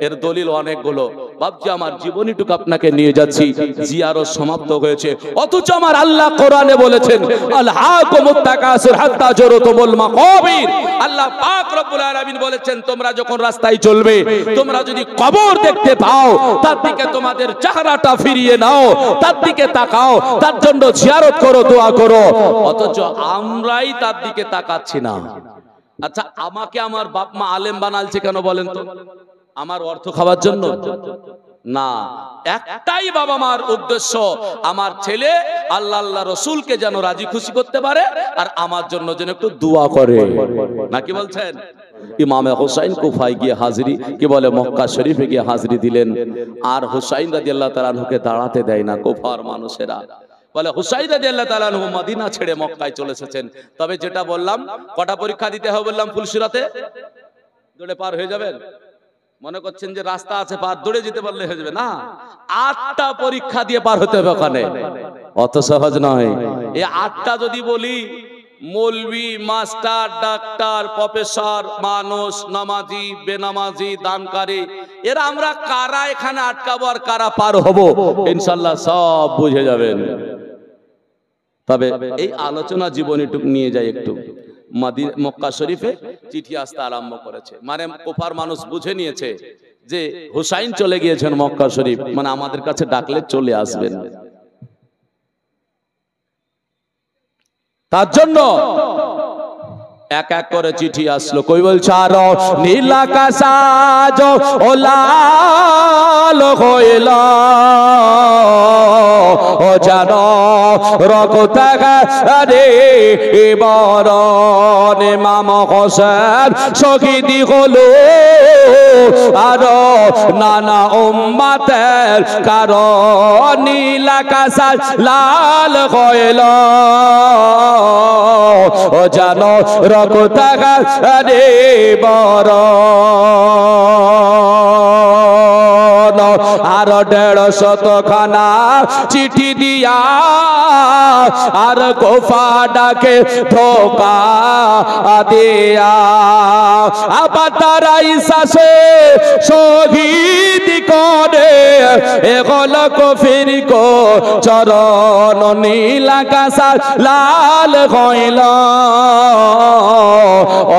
এর দলিল অনেকগুলো। ভাবছি আমার জীবনীটুকু আপনাকে নিয়ে যাচ্ছি, জিয়ারত সমাপ্ত হয়েছে, অথচ আমার আল্লাহ কোরআনে বলেছেন আলহাকুমুত তাকাসুর হাত্তা জুরতুমুল মাকাবির। আল্লাহ পাক রব্বুল আলামিন বলেছেন তোমরা যখন রাস্তায় চলবে, তোমরা যদি কবর দেখতে পাও তার দিকে তোমাদের চেহারাটা ফিরিয়ে নাও, তার দিকে তাকাও, তার জন্য জিয়ারত করো, দোয়া করো। অথচ আমরাই তার দিকে তাকাচ্ছি না। আচ্ছা আমাকে আমার বাপ মা আলেম বানালছে কেন বলেন তো? আমার অর্থ খাওয়ার জন্য না, একটাই বাবা মার উদ্দেশ্য, আমার ছেলে আল্লাহ আল্লাহ রসুলকে যেন রাজি খুশি করতে পারে, আর আমার জন্য যেন একটু দোয়া করে। নাকি বলছেন? ইমামে হুসাইন কুফায় গিয়ে হাজিরি, কি বলে মক্কা শরীফে গিয়ে হাজিরি দিলেন, আর হুসাইন রাদিয়াল্লাহু তাআলা আনহুকে দাঁড়াতে দেয় না কুফার মানুষেরা। বলে হুসাইন রাদিয়াল্লাহু তাআলা আনহু মদিনা ছেড়ে মক্কায় চলে এসেছেন। তবে যেটা বললাম, কটা পরীক্ষা দিতে হবে বললাম? ফুলসিরাতে দৌড়ে পার হয়ে যাবেন? মনে করছেন যে রাস্তা আছে পার দৌড়ে যেতে পারলে হয়ে যাবে? না, 8টা পরীক্ষা দিয়ে পার হতে হবে ওখানে। অত সহজ নয়। এই 8টা যদি বলি, মৌলভী, মাস্টার, ডাক্তার, প্রফেসর, মানুষ, নামাজি, বেনামাজি, দানকারী, এরা আমরা কারা এখানে আটকাবো আর কারা পার হব, ইনশাআল্লাহ সব বুঝে যাবেন। তবে এই আলোচনা জীবনীটুকু নিয়ে যাই একটু। মক্কা শরীফে চিঠি আসতে আরম্ভ করেছে, মানে কুফার মানুষ বুঝে নিয়েছে যে হুসাইন চলে গিয়েছেন মক্কা শরীফ, মানে আমাদের কাছে ডাকলে চলে আসবেন। তার জন্য এক এক করে চিঠি আসলো। কই বলছে আর নীলাকাশ ও লাল হইল ও জানো রক্তাগারে বরণ ইমাম হোসেন শহীদ হলো, আর নানা উম্মতের কারণ নীলাকাশ লাল হইল ও জানো রক্তাগারে বরণ আর 150 খানা চিঠি দিয়া আর কোফা ডাকে ধোকা দিয়া আবার তারা ইসাসে শহীদ করে এগল কফির কো চরণ নীল আকাশ লাল হইল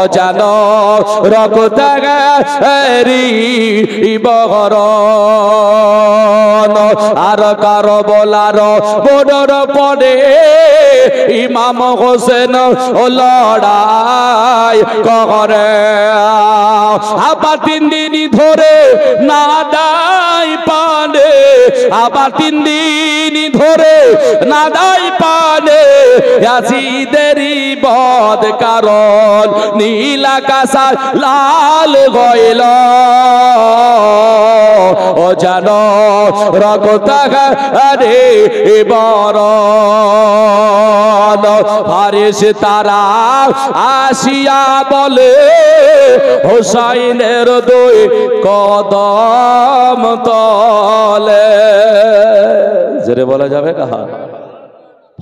অজানো রক্ত রি বহরণ আর কারো বলার বড়র পরে ইমাম হোসেন ও লড়াই করে আবার 3 দিন ধরে না দাই পানে আবার 3 দিন ধরে না দাই পানে ইয়াজিদেরই বদ কারণ নীল আকাশ লাল হইল ও জানো রক্ত রে বরণ ফারিস্তারা আসিয়া বলে হুসাইনের 2 কদম তলে জোরে বলা যাবে কাহা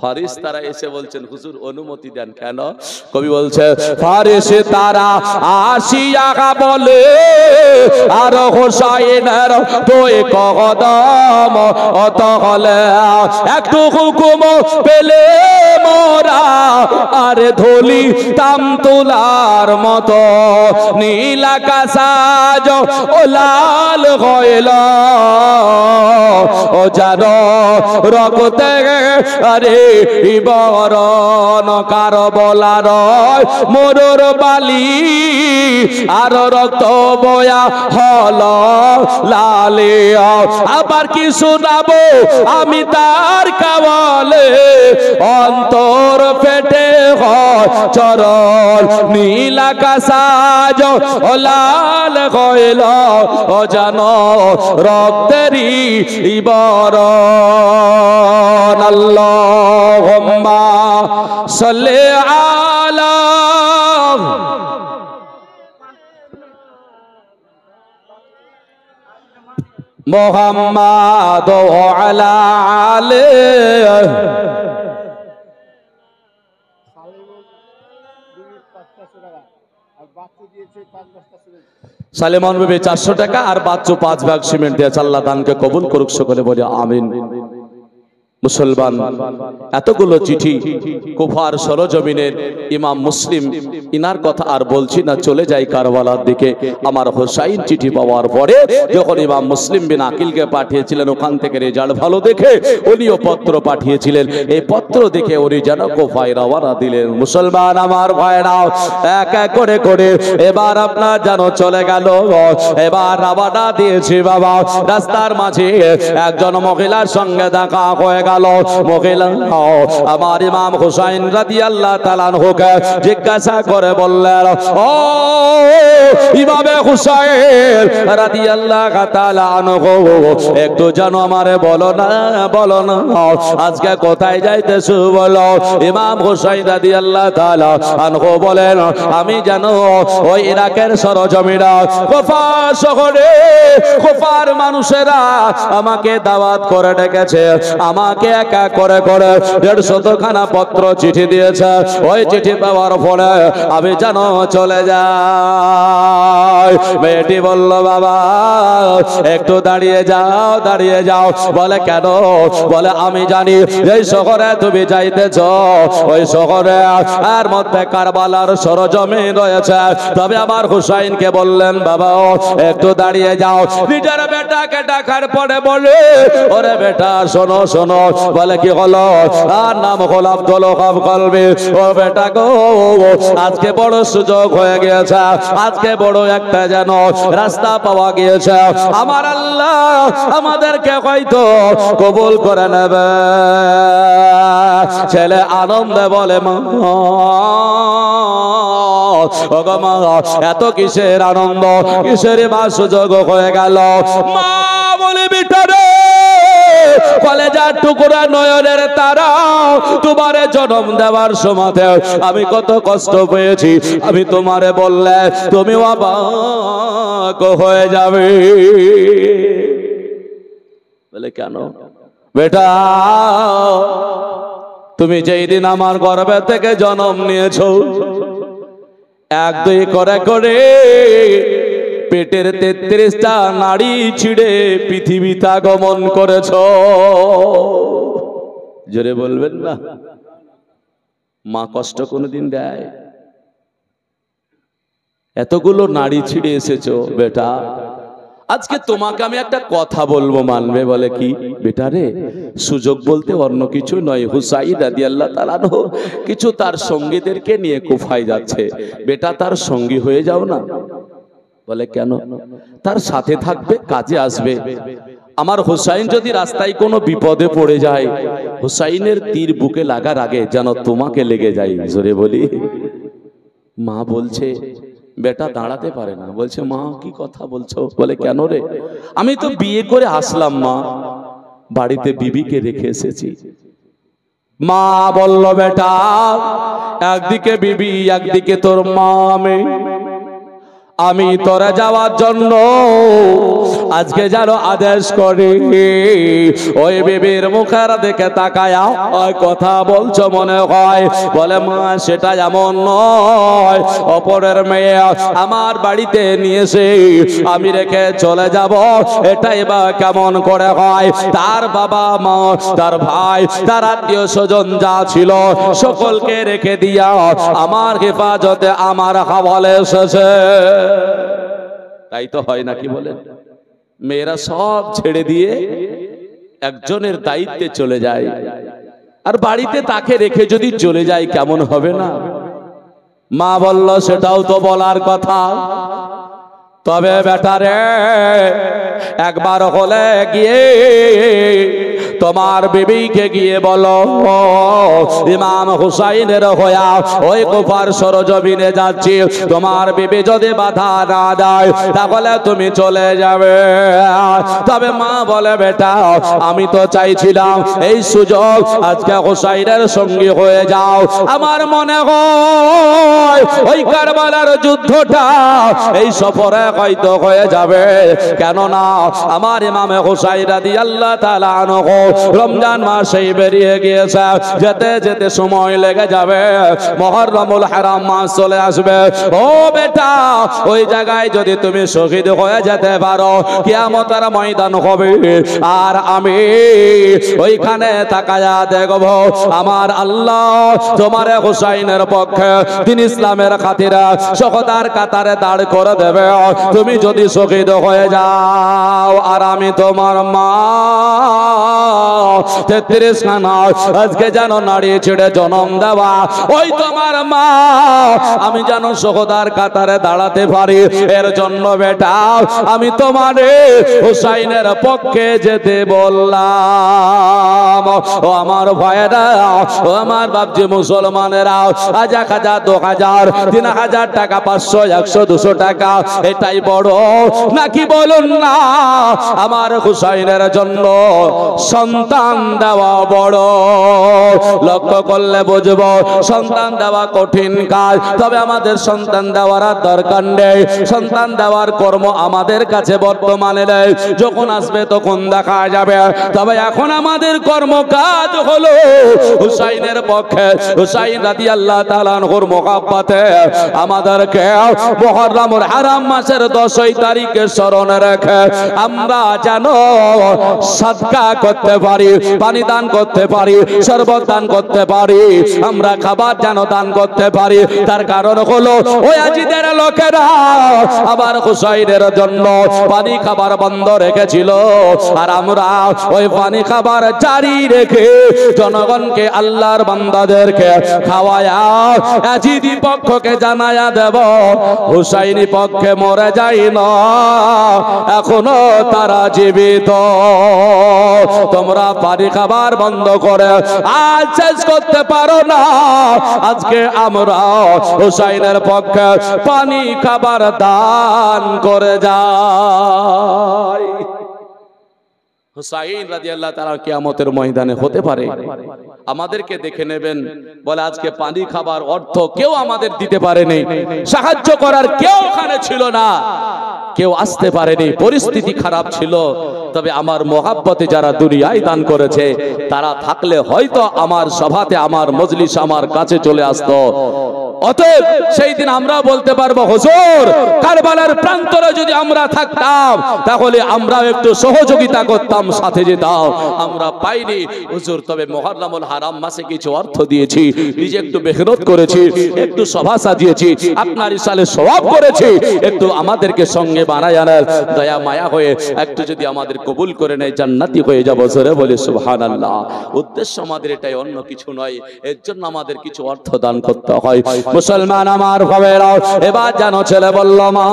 ফারিস্তারা এসে বলছেন হুজুর অনুমতি দেন কেন কবি বলছে ফারিস্তারা আসিয়া বলে আর হোসাইনের 2 কদম তলে একটু হুকুম পেলে মোরা আরে ধলি তামতুলার মতো নীল আকাশ ও লাল হইল ও জানো রক্ত আরে বরণ কারো বলার মোরর বালি আর রক্ত বয়া হল লালে আবার কি শোনাবো আমি তার কাওয়ালে অন্তর ফেটে চরণ নীল আকাশ ও লাল হইল ও জানো রক্তেরই বরণ আল্লাহুম্মা সাল্লি আলা মুহাম্মাদ ওয়া আলা আলিহি সালেমান বিবি 400 টাকা আর বাচ্চু 5 ভাগ সিমেন্ট দিয়ে আল্লাহ দানকে কবুল করুক সকলে বলে আমিন মুসলমান এতগুলো চিঠি কুফার সরজমিনের ইমাম মুসলিম ইনার কথা আর বলছি না চলে যাই কারবালার দিকে আমার হোসাইন চিঠি পাওয়ার পরে যখন ইমাম মুসলিম বিন আকিলকে পাঠিয়েছিলেন ওখান থেকে রেজাল্ট ভালো দেখে উনিও পত্র পাঠিয়েছিলেন এই পত্র দেখে উনি যেন কুফায় রওনা দিলেন মুসলমান আমার ভাইরাও এক এক করে করে এবার আপনার যেন চলে গেল এবার রওনা দিয়েছি বাবা রাস্তার মাঝে একজন মহিলার সঙ্গে দেখা হয়ে গেল মহিলা আমার ইমাম হুসাইন রাদিয়াল্লাহু তাআলা আনহুকে জিজ্ঞাসা করে বললেন ও ইমামে হুসাইন রাদিয়াল্লাহু তাআলা আনহু একটু জানো আমারে বলো না আজকে কোথায় যাইতেছো বলো ইমাম হুসাইন রাদিয়াল্লাহু তাআলা আনহু বলেন আমি জানো ওই ইরাকের সরজমিরা কুফা শহরে কুফার মানুষেরা আমাকে দাওয়াত করে ডেকেছে আমাকে একা করে করে 150 খানা পত্র চিঠি দিয়েছে ওই চিঠি পাওয়ার পরে আমি জানো চলে যাই মেয়েটি বলল বাবা একটু দাঁড়িয়ে যাও বলে কেন বলে আমি জানি এই শহরে তুমি যাইতেছ ওই শহরে আর মধ্যে কারবালার সরজমিন রয়েছে তবে আমার হুসাইনকে বললেন বাবা একটু দাঁড়িয়ে যাও নিজের বেটাকে ডাকার পরে বলে ওরে বেটা শোনো শোনো বলে কি হলো আর নাম হল আব্দুল ওয়াহাব কলবি ও বেটা গো আজকে বড় সুযোগ হয়ে গিয়েছে আজকে বড় একটা যেন রাস্তা পাওয়া গিয়েছে আমার আল্লাহ আমাদেরকে হয়তো কবুল করে নেবে ছেলে আনন্দে বলে মা এত কিসের আনন্দ কিসের মা সুযোগ হয়ে গেল মা বলে বিটারে কলেজার টুকরা নয়নের তারা তোমারে জন্ম দেওয়ার সময় আমি কত কষ্ট পেয়েছি আমি তোমারে বললে তুমি অবাক হয়ে যাবে বলে কেন? বেটা, তুমি যেই দিন আমার গর্ভে থেকে জন্ম নিয়েছো, এক দুই করে করে পেটের 33টা নাড়ি ছিঁড়ে পৃথিবীতে আগমন করেছো। জোরে বলবেন না? মা কষ্ট কোনোদিন দেয়? এতগুলো নাড়ি ছিঁড়ে এসেছো বেটা, আজকে তোমাকে আমি একটা কথা বলবো, মানবে? বলে কি? বেটা রে, সুযোগ বলতে অন্য কিছু নয়, হুসাইন রাদিয়াল্লাহু তাআলা আনহু কিছু তার সঙ্গীদেরকে নিয়ে কুফায় যাচ্ছে, বেটা তার সঙ্গী হয়ে যাও না। বলে কেন? তার সাথে থাকবে, কাজে আসবে। আমার হুসাইন যদি রাস্তায় কোনো বিপদে পড়ে যায়, হুসাইনের তীর বুকে লাগার আগে যেন তোমাকে লেগে যায়। জোরে বলি। মা বলছে, বেটা দাঁড়াতে পারে না, বলছে মা কি কথা বলছো? বলে কেন রে? আমি তো বিয়ে করে আসলাম মা, বাড়িতে বিবিকে রেখে এসেছি। মা বলল, বেটা একদিকে বিবি, একদিকে তোর মা, আমি তোরা যাওয়ার জন্য আজকে যেন আদেশ করে ওই বিবির মুখের দিকে তাকায়া ওই কথা বলছো মনে হয়। বলে মা সেটা এমন নয়, অপরের মেয়ে আমার বাড়িতে নিয়ে এসে আমি রেখে চলে যাব, এটাই বা কেমন করে হয়? তার বাবা মা, তার ভাই, তার আত্মীয় স্বজন যা ছিল সকলকে রেখে দিয়া আমার হেফাজতে, আমার হাওয়ালে এসেছে। তাই তো হয় নাকি বলেন? মেয়েরা সব ছেড়ে দিয়ে একজনের দায়িত্বে চলে যায়, আর বাড়িতে তাকে রেখে যদি চলে যায় কেমন হবে না? মা বলল সেটাও তো বলার কথা, তবে বেটারে একবার হলে গিয়ে তোমার বিবিকে গিয়ে বলো ইমাম হুসাইনের হয়া ওই কুফার সরজমিনে যাচ্ছি, তোমার বিবি যদি বাধা না দেয় তাহলে তুমি চলে যাবে। তবে মা বলে বেটা আমি তো চাইছিলাম এই সুযোগ আজকে হুসাইনের সঙ্গী হয়ে যাও, আমার মনে হয় ওই কারবালার যুদ্ধটা এই সফরে হয়তো হয়ে যাবে, কেননা আমার ইমাম হুসাইন রাদিয়াল্লাহু তাআলা আনহু রমজান মাসে বেরিয়ে গিয়েছে, যেতে যেতে সময় লেগে যাবে, মুহররমুল হারাম মাস চলে আসবে। ও বেটা ওই জায়গায় যদি তুমি শহীদ হয়ে যেতে পারো কিয়ামতের ময়দান হবে, আর আমি ওইখানে তাকায়া দেখব আমার আল্লাহ তোমার হুসাইনের পক্ষে দিন ইসলামের খাতিরে শহদার কাতারে দাঁড় করে দেবে। তুমি যদি শহীদ হয়ে যাও আর আমি তোমার মা 33 খানা আজকে যেন নাড়িয়ে ছেড়ে জন্ম দেওয়া ওই তোমার মা আমি যেন শহদার কাতারে দাঁড়াতে পারি, এর জন্য বেটা আমি তোমারে হুসাইনের পক্ষে যেতে বললাম। ও আমার ভাইয়েরা, ও আমার বাপজি মুসলমানেরা, 1000 2000 3000 টাকা 500 100 200 টাকা এটাই বড় নাকি বলুন না? আমার হুসাইনের জন্য সন্তান দেওয়া বড়। লক্ষ্য করলে বুঝবো সন্তান দেওয়া কঠিন কাজ, তবে আমাদের সন্তান দেওয়ার আর দরকার নেই, সন্তান দেওয়ার কর্ম আমাদের কাছে বর্তমানে নেই, যখন আসবে তখন দেখা যাবে। তবে এখন আমাদের কর্ম কাজ হলো হুসাইনের পক্ষে, হুসাইন রাদিয়াল্লাহু তাআলা আনহুর মুহাব্বতে আমাদেরকে মুহররমুল হারাম মাসের 10 তারিখে স্মরণে রেখে আমরা যেন সাদকা করতে পারি, পানি দান করতে পারি, শরবত দান করতে পারি, আমরা খাবার যেন দান করতে পারি। তার কারণ হলো ওই আজিদের লোকেরা আবার হুসাইনের জন্য পানি খাবার বন্ধ রেখেছিল, আর আমরা ওই পানি খাবার জারি রেখে জনগণকে আল্লাহর বান্দাদেরকে খাওয়ায়া আজিদি পক্ষকে জানায়া দেব হুসাইনি পক্ষে মরে যায় না, এখনো তারা জীবিত। তোমরা পানি খাবার বন্ধ করে আজ শেষ করতে পারো না, আজকে আমরা হুসাইনের পক্ষে পানি খাবার দান করে যাই। হুসাইন রাদিয়াল্লাহু তাআলা কিয়ামতের ময়দানে হতে পারে আমাদেরকে দেখে নেবেন, বলে আজকে পানি খাবার অর্থ কেউ আমাদের দিতে পারেনি, সাহায্য করার কেউ ওখানে ছিল না, কেউ আসতে পারেনি, পরিস্থিতি খারাপ ছিল। তবে আমার মহাব্বতে যারা দুনিয়ায় দান করেছে তারা থাকলে হয়তো আমার সভাতে, আমার মজলিস, আমার কাছে চলে আসতো। অতএব সেই দিন আমরা বলতে পারবো, হুজুর কারবালার প্রান্তরে যদি আমরা থাকতাম তাহলে আমরা একটু সহযোগিতা করতাম, সাথে যেতাম। আমরা পাইনি হুজুর, তবে মুহররমুল হারাম মাসে কিছু অর্থ দিয়েছি, নিজে একটু মেহনত করেছি, একটু সভা সাজিয়েছি, আপনার ইসালে সওয়াব করেছি, একটু আমাদেরকে সঙ্গে বানায় আনার দয়া মায়া হয়ে একটু যদি আমাদের কবুল করে নেয় জান্নাতি হয়ে যাবো। জোরে বলে সুবহানাল্লাহ। উদ্দেশ্য আমাদের এটাই, অন্য কিছু নয়। এর জন্য আমাদের কিছু অর্থ দান করতে হয়। মুসলমান আমার ভাইরাও, এবার জানো ছেলে বলল, মা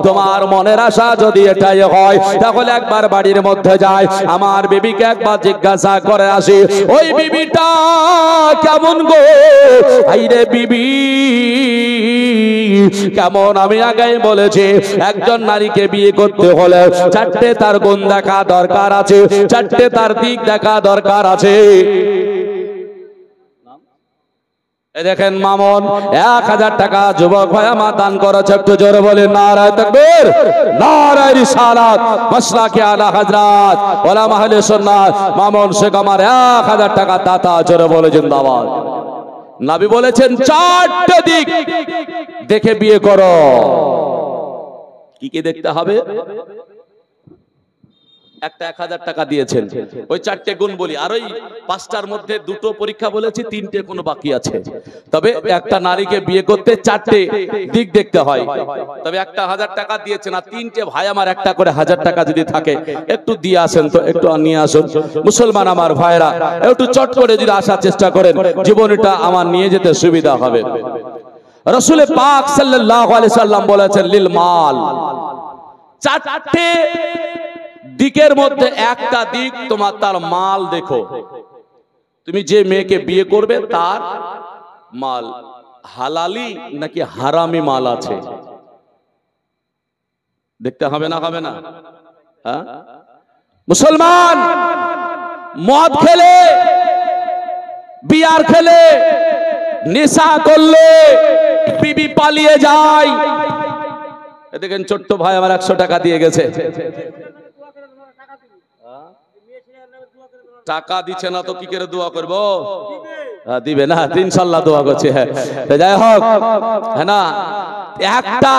তোমার মনের আশা যদি এটাই হয় তাহলে একবার বাড়ির মধ্যে যাই, আমার বিবিকে একবার জিজ্ঞাসা করে আসি, ওই বিবিটা কেমন গো, আইরে বিবি কেমন। আমি আগেই বলেছি একজন নারীকে বিয়ে করতে হলে চারটে তার গুণ দেখা দরকার আছে, চারটে তার দিক দেখা দরকার আছে। দেখেন মামুন 1000 টাকা যুবক ভাই আমার দান করেছে, একটু জোরে বলে নারায়ে তাকবীর, নারায়ে রিসালাত, মাসলাকে আলা হযরত উলামা আহলে সুন্নাত মামুন শেখ আমার 1000 টাকা দাতা, জোরে বলে জিন্দাবাদ। নবী বলেছেন চারটি দিক দেখে বিয়ে করো। কি কি দেখতে হবে? একটা 1000 টাকা দিয়েছেন, ওই চারটে গুণ বলি, আর ওই পাঁচটার মধ্যে দুটো পরীক্ষা বলেছি, তিনটে কোনো বাকি আছে। তবে একটা নারীকে বিয়ে করতে চারটে দিক দেখতে হয়। তবে একটা 1000 টাকা দিয়েছেন, আর তিনটে ভাই আমার একটা করে 1000 টাকা যদি থাকে একটু দিয়ে আসেন, তো একটু নিয়ে আসুন। মুসলমান আমার ভাইরা একটু চট করে যদি আসার চেষ্টা করেন, জীবনটা আমার নিয়ে যেতে সুবিধা হবে। রাসূল পাক সাল্লাল্লাহু আলাইহি সাল্লাম বলেছেন, লিল মাল, চারটে দিকের মধ্যে একটা দিক তোমার তার মাল দেখো। তুমি যে মেয়েকে বিয়ে করবে তার মাল হালালি নাকি হারামি মাল আছে দেখতে হবে না, হবে না? হ্যাঁ, মুসলমান মদ খেলে, বিয়ার খেলে, নেশা করলে বিবি পালিয়ে যায়। দেখেন ছোট্ট ভাই আমার 100 টাকা দিয়ে গেছে, টাকা দিচ্ছে না তো কি করে দোয়া করবো? দিবে না, ইনশাআল্লাহ দোয়া করছে। যাই হোক, হ্যাঁ না, একটা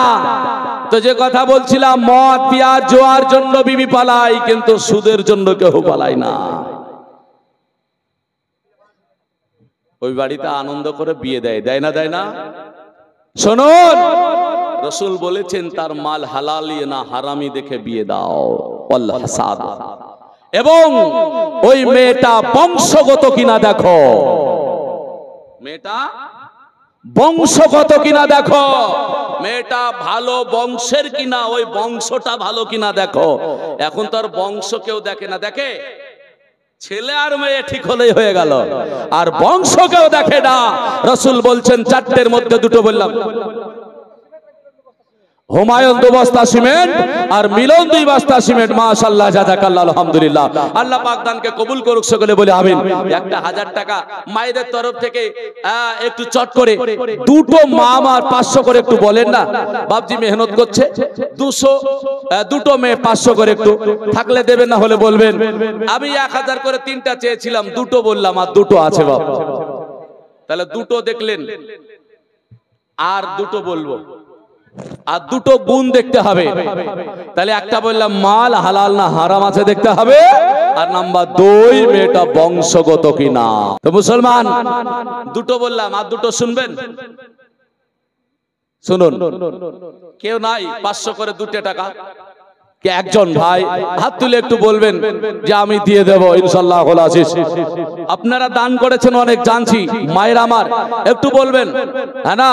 তো যে কথা বলছিলাম, মদ পিয়াজ জোয়ার জন্য বিবি পালাই, কিন্তু সুদের জন্য কেউ পালায় না। ওই বাড়িতে আনন্দ করে বিয়ে দেয়, দেয় না, দেয় না? শুনুন, রাসূল বলেছেন তার মাল হালালি না হারামি দেখে বিয়ে দাও। আল্লাহ হাসাদ। এবং ওই মেয়েটা বংশগত কিনা দেখো, মেয়েটা বংশগত কিনা দেখো, মেয়েটা ভালো বংশের কিনা, ওই বংশটা ভালো কিনা দেখো। এখন তো আর বংশ কেউ দেখে না, দেখে ছেলে আর মেয়ে ঠিক হলেই হয়ে গেল, আর বংশ কেউ দেখে না। রাসূল বলছেন চারটের মধ্যে দুটো বললাম, হুমায়ুন 2 বস্তা সিমেন্ট আর মিলন 2 বস্তা সিমেন্ট। মাশাআল্লাহ, জাযাকাল্লাহ, আলহামদুলিল্লাহ। আল্লাহ পাক দানকে কবুল করুক, সকলে বলে আমিন। একটা 1000 টাকা মায়েদের তরফ থেকে একটু চট করে দুটো মা আমার 500 করে একটু বলেন না, বাপজি মেহনত করছে, 200 দুটো মেয়ে 500 করে একটু থাকলে দেবেন, না হলে বলবেন। আমি 1000 করে 3টা চেয়েছিলাম, দুটো বললাম, আর দুটো আছে বাপ। তাহলে দুটো দেখলেন, আর দুটো বলবো, আর দুটো গুণ দেখতে হবে। তাহলে একটা বললাম মাল হালাল না হারাম আছে দেখতে হবে, আর নাম্বার 2 মেয়েটা বংশগত কিনা। তো মুসলমান দুটো বললাম, আর দুটো শুনবেন, শুনুন। কেউ নাই 500 করে 2 টাকা? কে একজন ভাই হাত তুলে একটু বলবেন যে আমি দিয়ে দেব ইনশাআল্লাহ। আপনারা দান করেছেন অনেক জানছি, মায়ের আমার একটু বলবেন, হ্যাঁ না?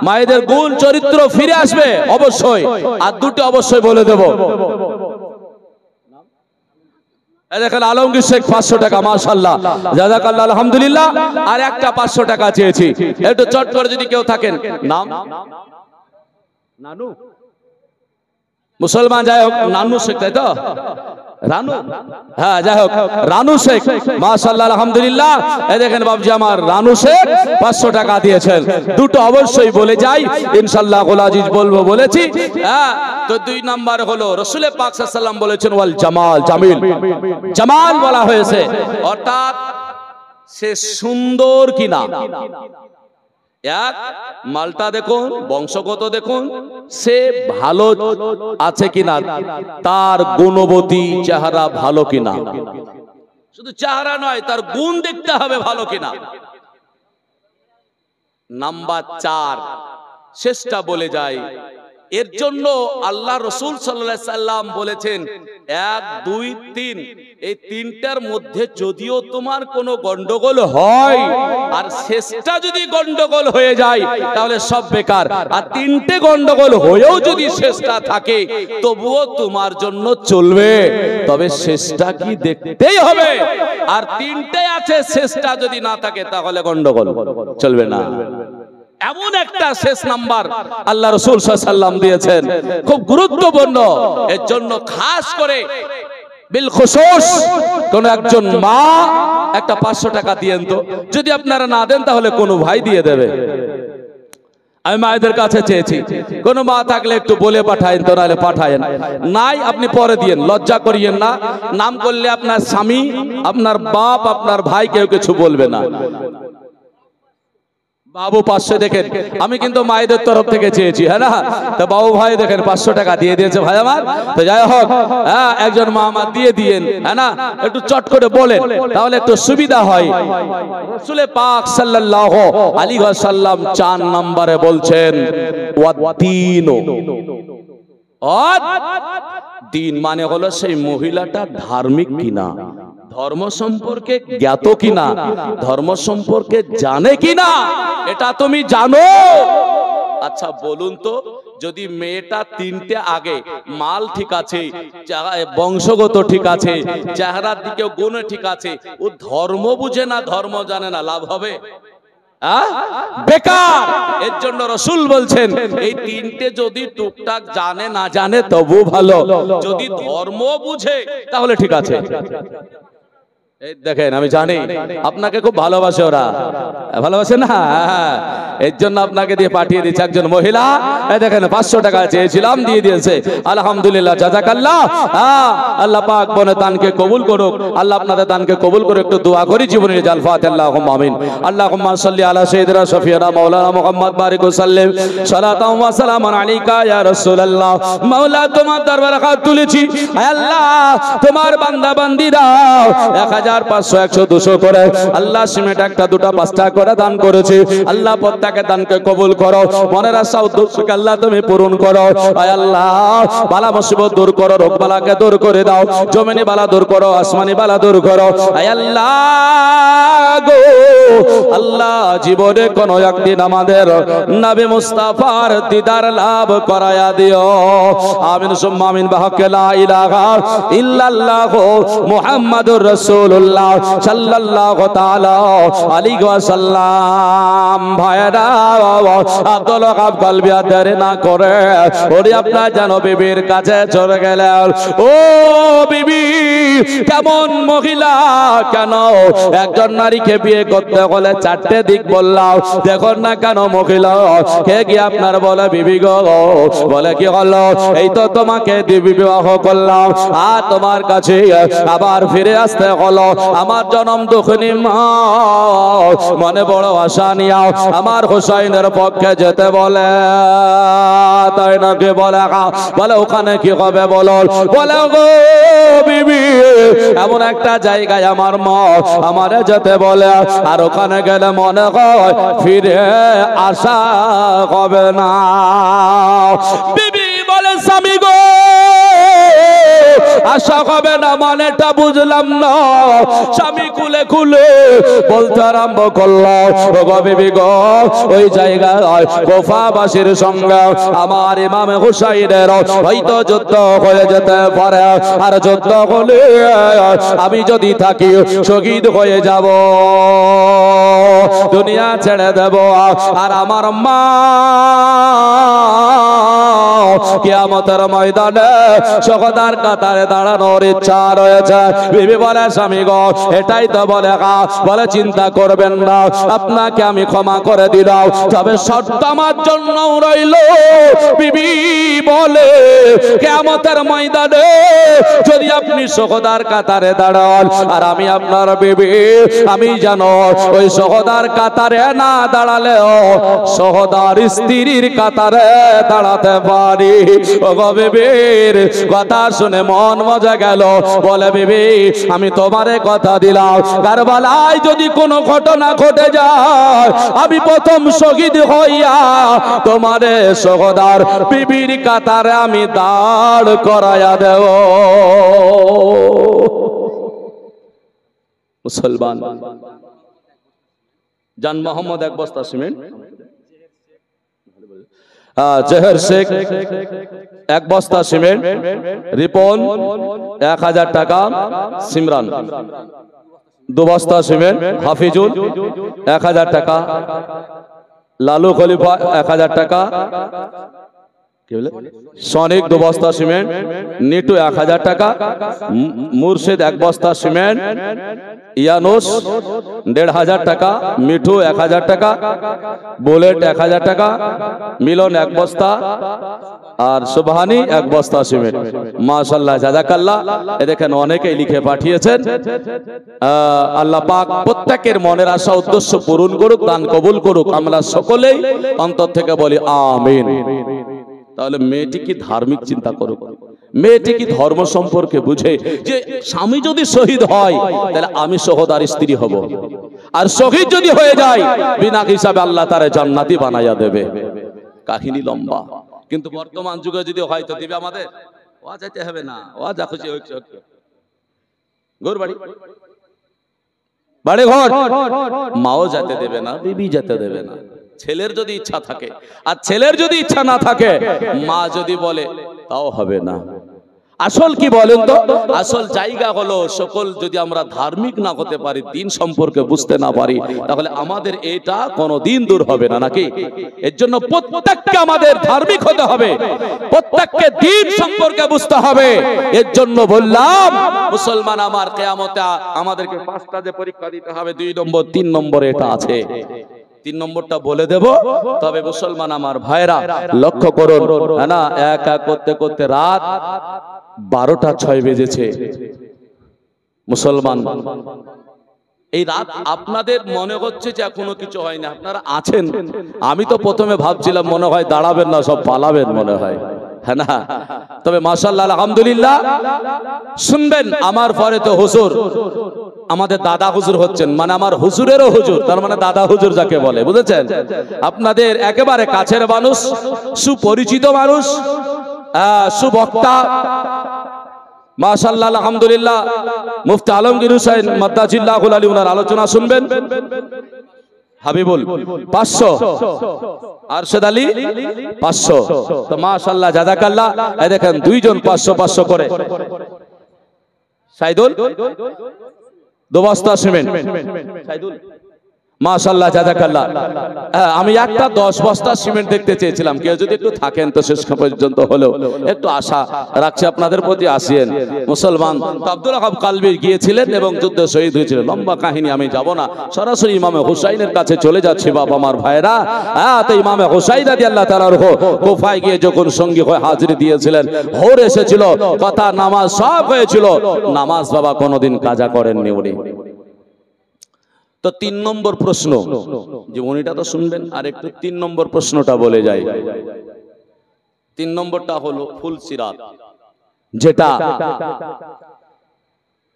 মায়েদের গুণ চরিত্র ফিরে আসবে অবশ্যই, আর দুটো অবশ্যই বলে দেব। দেখেন আলমগীর শেখ 500 টাকা, মাশাআল্লাহ, জাযাকাল্লাহ, আলহামদুলিল্লাহ। আর একটা 500 টাকা চেয়েছি, একটু চট করে যদি কেউ থাকেন। নাম নানু মুসলমান, যাই হোক, নানু শেখ, তাই তো? রানু, হ্যাঁ যাই হোক, রানু শেখ, মাশাআল্লাহ আলহামদুলিল্লাহ। এই দেখেন বাবজি আমার রানু শেখ 500 টাকা দিয়েছেন। দুটো অবশ্যই বলে যাই ইনশাআল্লাহ কুল আজিজ বলবো বলেছি। হ্যাঁ, তো 2 নাম্বার হলো রাসূল পাক সাল্লাল্লাহু আলাইহি ওয়াসাল্লাম বলেছেন ওয়াল জামাল, জামিল, জামাল বলা হয়েছে অর্থাৎ সে সুন্দর কিনা। এক, মালটা দেখুন, বংশগত দেখুন, সে ভালো আছে কিনা, তার গুণবতী চেহারা ভালো কিনা। শুধু চেহারা নয়, তার গুণ দেখতে হবে ভালো কিনা। নাম্বার 4 শেষটা বলে যায়, এর জন্য আল্লাহ রাসূল সাল্লাল্লাহু আলাইহি সাল্লাম বলেছেন 1 2 3, এই 3টার মধ্যে যদিও তোমার কোনো গন্ডগোল হয় আর শেষটা যদি গন্ডগোল হয়ে যায় তাহলে সব বেকার। আর 3টে গন্ডগোল হয়েও যদি শেষটা থাকে তবুও তোমার জন্য চলবে, তবে শেষটা কি দেখতেই হবে। আর 3টে আছে, শেষটা যদি না থাকে তাহলে গন্ডগোল চলবে না। এমন একটা শেষ নাম্বার আল্লাহ রাসূল সাল্লাল্লাহু আলাইহি ওয়াসাল্লাম দিয়েছেন, খুব গুরুত্বপূর্ণ। এর জন্য খাস করে বিল খুসুস কোন একজন মা একটা 500 টাকা দিয়েন তো। যদি আপনারা না দেন তাহলে কোনো ভাই দিয়ে দেবে। আমি মায়েদের কাছে চেয়েছি, কোন মা থাকলে একটু বলে পাঠায়েন তো, নাহলে পাঠায়েন নাই আপনি পরে দিয়েন, লজ্জা করিয়েন না। নাম করলে আপনার স্বামী, আপনার বাপ, আপনার ভাই কেউ কিছু বলবে না। বাবু 500 দেখেন, আমি কিন্তু মায়েদের তরফ থেকে চেয়েছি, হ্যাঁ না। তো বাবু ভাই দেখেন 500 টাকা দিয়ে দিয়েছে ভাই আমার। তো যাই হোক, হ্যাঁ একজন মা আমার দিয়ে দিয়েন, হ্যাঁ না, একটু চট করে বলেন তাহলে একটু সুবিধা হয়। রাসূল পাক সাল্লাল্লাহু আলাইহি ওয়াসাল্লাম 4 নম্বরে বলছেন ওয়াদ্দিন, দিন মানে হলো সেই মহিলাটা ধার্মিক কিনা, ধর্ম সম্পর্কে জ্ঞাত কিনা, ধর্ম সম্পর্কে জানে কিনা, এটা তুমি জানো। আচ্ছা বলুন তো, যদি মেয়েটা 3টে আগে মাল ঠিক আছে, বংশগত ঠিক আছে, চেহারার দিকে গুণ ঠিক আছে, ও ধর্ম বুঝে না, ধর্ম জানে না, লাভ হবে? বেকার। এর জন্য রাসূল বলছেন এই 3টে যদি টুকটাক জানে না জানে তবু ভালো, যদি ধর্ম বুঝে তাহলে ঠিক আছে। এই দেখেন, আমি জানি আপনাকে খুব ভালোবাসে ওরা, ভালোবাসে না, এর জন্য আপনাকে দিয়ে পাঠিয়ে দিচ্ছে একজন মহিলা। এই দেখেন 500 টাকা চেয়েছিলাম, দিয়ে দিয়েছে, আলহামদুলিল্লাহ, জাযাকাল্লাহ। আল্লাহ পাক বনে দানকে কবুল করুক, আল্লাহ আপনাদের দানকে কবুল করুক। একটু দোয়া করি জীবনের জাল ফাতিহা, আল্লাহুম্মা আমিন। আল্লাহুম্মা সাল্লি আলা সাইয়্যিদিনা শাফিঈনা মাওলানা মুহাম্মদ বারিক ওয়া সাল্লিম সালাতাও ওয়া সালামান আলাইকা ইয়া রাসূলুল্লাহ। মাওলা তোমার দরবারে হাত তুলেছি, হে আল্লাহ তোমার বান্দা বান্দীরা 1000 500 100 200 করে আল্লাহ সিমেন্ট 1টা 2টা 5টা করে দান করেছে। আল্লাহ প্রত্যেককে দানকে কবুল করো, মনের আশা উদ্দেশ্যকে আল্লাহ তুমি পূরণ করো। হে আল্লাহ বালা মুসিবত দূর করো, রোগ বালাকে দূর করে দাও, জমিনি বালা দূর করো, আসমানি বালা দূর করো। হে আল্লাহ গো আল্লাহ, জীবনে কোন একদিন আমাদের নবী মুস্তাফার দিদার লাভ করায়া দিও। আমিন সুম্মা আমিন। বিহাক্কি লা ইলাহা ইল্লাল্লাহু মুহাম্মাদুর রাসূলুল্লাহ সাল্লাল্লাহু তাআলা আলাইহি ওয়াসাল্লাম। ভাইরা আব্দুল ওয়াহাব কলবিয়া দেরি না করে ওরে আপনার জানো বিবির কাছে চলে গেলেন। ও বিবি, কেমন মহিলা, কেন একজন নারীকে বিয়ে করতে হলে 4টে দিক বললাম, দেখুন না কেন মহিলা কে গিয়ে আপনার বলে বিবি গো, বলে কি হলো, এই তো তোমাকে বিবাহ করলাম আর তোমার কাছে আবার ফিরে আসতে হলো। আমার জনম দুঃখিনী মা মনে বড় আশা নিয়াও আমার হুসাইনের পক্ষে যেতে বলে, তাই নাকি? বলে বলে ওখানে কি হবে বলো, বলে গো বিবি এমন একটা জায়গায় আমার মা আমারে যেতে বলে, আর ওখানে গেলে মনে হয় ফিরে আসা হবে না। বিবি বলে স্বামী গো আশা হবে না মানেটা বুঝলাম না। স্বামী কুলে কুলে বলতে আরম্ভ করলো, গো বিবি গো ওই জায়গায় কুফাবাসীর সঙ্গে আমার ইমাম হুসাইনের হয়তো যুদ্ধ হয়ে যেতে পারে, আর যুদ্ধ হলে আমি যদি থাকি শহীদ হয়ে যাব, দুনিয়া ছেড়ে দেব, আর আমার মা কিয়ামতের ময়দানে শোহদার কাতারে দাঁড়ানোর ইচ্ছা রয়েছে। বিবি বলে স্বামী গো এটাই তো বলে গা, বলে চিন্তা করবেন না, আপনাকে আমি ক্ষমা করে দিলাম, তবে শর্ত আমার জন্য রইল। বিবি বলে কিয়ামতের ময়দানে যদি আপনি শোহদার কাতারে দাঁড়ান আর আমি আপনার বিবি, আমি জানো ওই শোহদার কাতারে না দাঁড়ালেও শোহদার স্ত্রীর কাতারে দাঁড়াতে পারি। ওগো বিবির কথা শুনে মন মজা গেল। বলে বিবি আমি তোমারে কথা দিলাম, কারবালায় যদি কোনো ঘটনা ঘটে যায় আমি প্রথম শহীদ হইয়া তোমারে শোহদার বিবির কাতারে আমি দাঁড় করাইয়া দেব। মুসলমান জান মোহাম্মদ এক বস্তা সিমেন্ট, জহের শেখ এক বস্তা সিমেন্ট, রিপন 1000 টাকা, সিমরান 2 বস্তা সিমেন্ট, হাফিজুল 1000 টাকা, লালু খলিফা 1000 টাকা, সনিক 2 বস্তা সিমেন্ট, নিটু 1000 টাকা, মুর্শিদ 1 বস্তা সিমেন্ট, ইয়ানুস 1500 টাকা, মিঠু 1000 টাকা, বুলেট 1000 টাকা, মিলন 1 বস্তা আর সুবহানি 1 বস্তা সিমেন্ট। মাশাআল্লাহ জাযাকাল্লাহ। এ দেখেন অনেকেই লিখে পাঠিয়েছেন। আল্লাহ পাক প্রত্যেকের মনের আশা উদ্দেশ্য পূরণ করুক, দান কবুল করুক। আমরা সকলেই অন্তর থেকে বলি আমিন। তাহলে মেয়েটি কি ধার্মিক চিন্তা করুক, মেয়েটি কি ধর্ম সম্পর্কে বুঝে যে স্বামী যদি শহীদ হয় তাহলে আমি শোহদার স্ত্রী হব, আর শহীদ যদি হয়ে যায় বিনা হিসাবে আল্লাহ তারে জান্নাতি বানাইয়া দেবে। কাহিনী লম্বা, কিন্তু বর্তমান যুগে যদি হয় তো দিবে আমাদের, ওয়া যাইতে হবে না, ওয়া যা খুশি হচ্ছে ঘর বাড়ি বাড়ি ঘর মাও যেতে দেবে না, বিবি যেতে দেবে না। ছেলের যদি ইচ্ছা থাকে, আর ছেলের যদি ইচ্ছা না থাকে, মা যদি বলে তাও হবে না। আসল কি বলেন তো, আসল জায়গা হলো সকল যদি আমরা ধার্মিক না হতে পারি, দিন সম্পর্কে বুঝতে না পারি, তাহলে আমাদের এটা কোনোদিন দূর হবে না, নাকি? এর জন্য প্রত্যেককে আমাদের ধার্মিক হতে হবে, প্রত্যেককে দিন সম্পর্কে বুঝতে হবে। এর জন্য বললাম মুসলমান আমার কিয়ামতে আমাদেরকে 5টা যে পরীক্ষা দিতে হবে, 2 নম্বর 3 নম্বরে এটা আছে। 3 নম্বরটা বলে দেব, তবে মুসলমান আমার ভাইরা লক্ষ্য করুন, না এক এক করতে করতে রাত 12টা 6 বেজেছে। মুসলমান এই রাত আপনাদের মনে হচ্ছে যে এখনো কিছু হয়নি, আপনারা আছেন। আমি তো প্রথমে ভাবছিলাম মনে হয় দাঁড়াবেন না, সব পালাবেন মনে হয়, হ্যাঁ না? তবে মাশাআল্লাহ আলহামদুলিল্লাহ শুনবেন। আমার পরে তো হুজুর, আমাদের দাদা হুজুর হচ্ছেন, মানে আমার হুজুরেরও হুজুর, তার মানে দাদা হুজুর যাকে বলে, বুঝেছেন? আপনাদের একেবারে কাছের মানুষ, সুপরিচিত মানুষ, সুবক্তা, মাশাআল্লাহ আলহামদুলিল্লাহ মুফতি আলমগীর হুসাইন মাদ্দাজিল্লাহুল আলী, ওনার আলোচনা শুনবেন। হাবিবুল 500, আরশেদ আলী 500, তো মাশাআল্লাহ জাযাকাল্লাহ। এই দেখেন 2 জন 500 500 করে। সাইদুল 2 বস্তা সিমেন্ট, সাইদুল মাশাআল্লাহ জাযাকাল্লাহ। আমি একটা 10 বস্তা সিমেন্ট দেখতে চেয়েছিলাম, কেউ যদি একটু থাকেন তো শেষ পর্যন্ত হলেও একটু আশা রাখছি আপনাদের প্রতি। আসিয়েন মুসলমান। আব্দুল ওয়াহাব কালবি গিয়েছিলেন এবং যুদ্ধে শহীদ হয়েছিলেন, লম্বা কাহিনী আমি যাব না, সরাসরি ইমামে হুসাইনের কাছে চলে যাচ্ছি বাবা আমার ভাইরা। তো ইমামে হুসাইন রাদিয়াল্লাহু তাআলা কুফায় গিয়ে যখন সঙ্গী হয়ে হাজিরি দিয়েছিলেন, হোর এসেছিল, কথা নামাজ সব হয়েছিল, নামাজ বাবা কোনোদিন কাজা করেননি উনি। তো 3 নম্বর প্রশ্ন, জীবনীটা তো শুনবেন, আর একটু 3 নম্বর প্রশ্নটা বলে যাই। 3 নম্বরটা হলো ফুল সিরাত, যেটা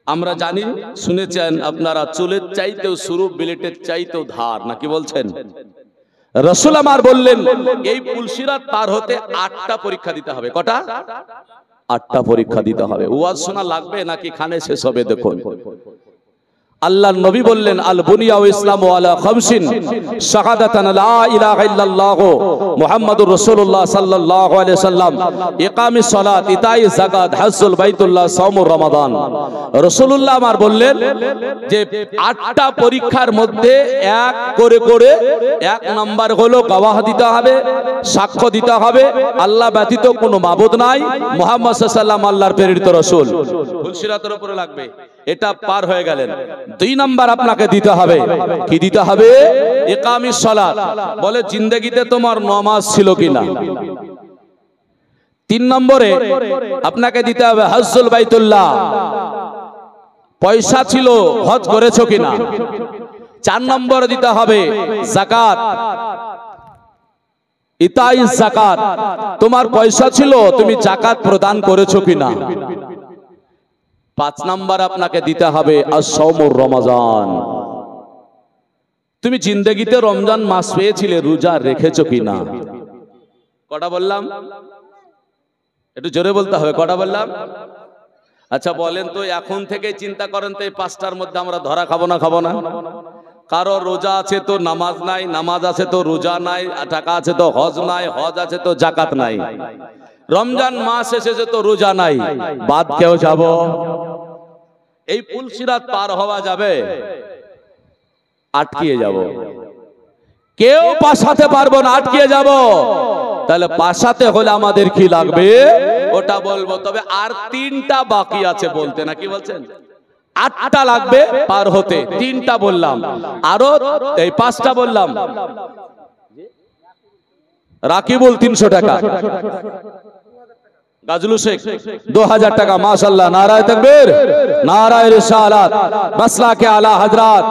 আমরা জানি, শুনেছেন আপনারা, চুলের চাইতেও শুরু, বিলেটের চাইতেও ধার, নাকি বলছেন? রাসূল আমার বললেন এই ফুল সিরাত পার হতে 8টা পরীক্ষা দিতে হবে। কটা? 8টা পরীক্ষা দিতে হবে। ওয়াজ শোনা লাগবে নাকি খানে শেষ হবে? দেখুন আল্লাহর নবী বললেন আল বুনিয়া ইসলামু আলা খামসিন শাহাদাতান লা ইলাহা ইল্লাল্লাহ মুহাম্মাদুর রাসূলুল্লাহ সাল্লাল্লাহু আলাইহি সাল্লাম ইকামিস সালাত ইতাই যাকাত হজ্জুল বাইতুল্লাহ সাওমুর রমাদান। রাসূলুল্লাহ আমার বললেন যে 8টা পরীক্ষার মধ্যে এক করে করে 1 নাম্বার হলো গওয়াহ দিতে হবে, সাক্ষ্য দিতে হবে আল্লাহ ব্যতীত কোনো মাবুদ নাই, মুহাম্মদ সাল্লাল্লাহু আলাইহি সাল্লাম আল্লাহর প্রেরিত রাসূল। ফুলসিরাতের উপরে লাগবে, এটা পার হয়ে গেলেন। 2 নাম্বার আপনাকে দিতে হবে, কি দিতে হবে? ইকামিস সালাত, বলে জিন্দেগিতে তোমার নামাজ ছিল কিনা। 3 নম্বরে আপনাকে দিতে হবে হজ্জুল বাইতুল্লাহ, পয়সা ছিল হজ করেছো কিনা। 4 নম্বরে দিতে হবে যাকাত, ইতাই যাকাত, তোমার পয়সা ছিল তুমি যাকাত প্রদান করেছো কিনা। 5 নাম্বার আপনাকে দিতে হবে আস-সাওমুর রমাজান, তুমি জিন্দেগিতে রমজান মাস পেয়েছিলে, রোজা রেখেছো কিনা। কটা বললাম? একটু জোরে বলতে হবে, কটা বললাম? আচ্ছা বলেন তো, এখন থেকে চিন্তা করেন তো এই 5টার মধ্যে আমরা ধরা খাবো না খাবো না? কারো রোজা আছে তো নামাজ নাই, নামাজ আছে তো রোজা নাই, টাকা আছে তো হজ নাই, হজ আছে তো যাকাত নাই, রমজান মাস এসেছে তো রোজা নাই, বাদ কেউ যাব? এই পুলসিরাত পার হওয়া যাবে? আটকিয়ে যাব, কেউ পাশাতে পারবো না, আটকিয়ে যাব। তাহলে পাশাতে হলে আমাদের কি লাগবে ওটা বলবো, তবে আর 3টা বাকি আছে বলতে, না কি বলছেন? 8টা লাগবে পার হতে, 3টা বললাম, আরো এই 5টা বললাম। রাকিবুল 300 টাকা, গাজলু শেখ 2000 টাকা, মাশাআল্লাহ, নারায়ে তাকবীর, নারায়ে রিসালাত, মাসলাকে আলা হযরত,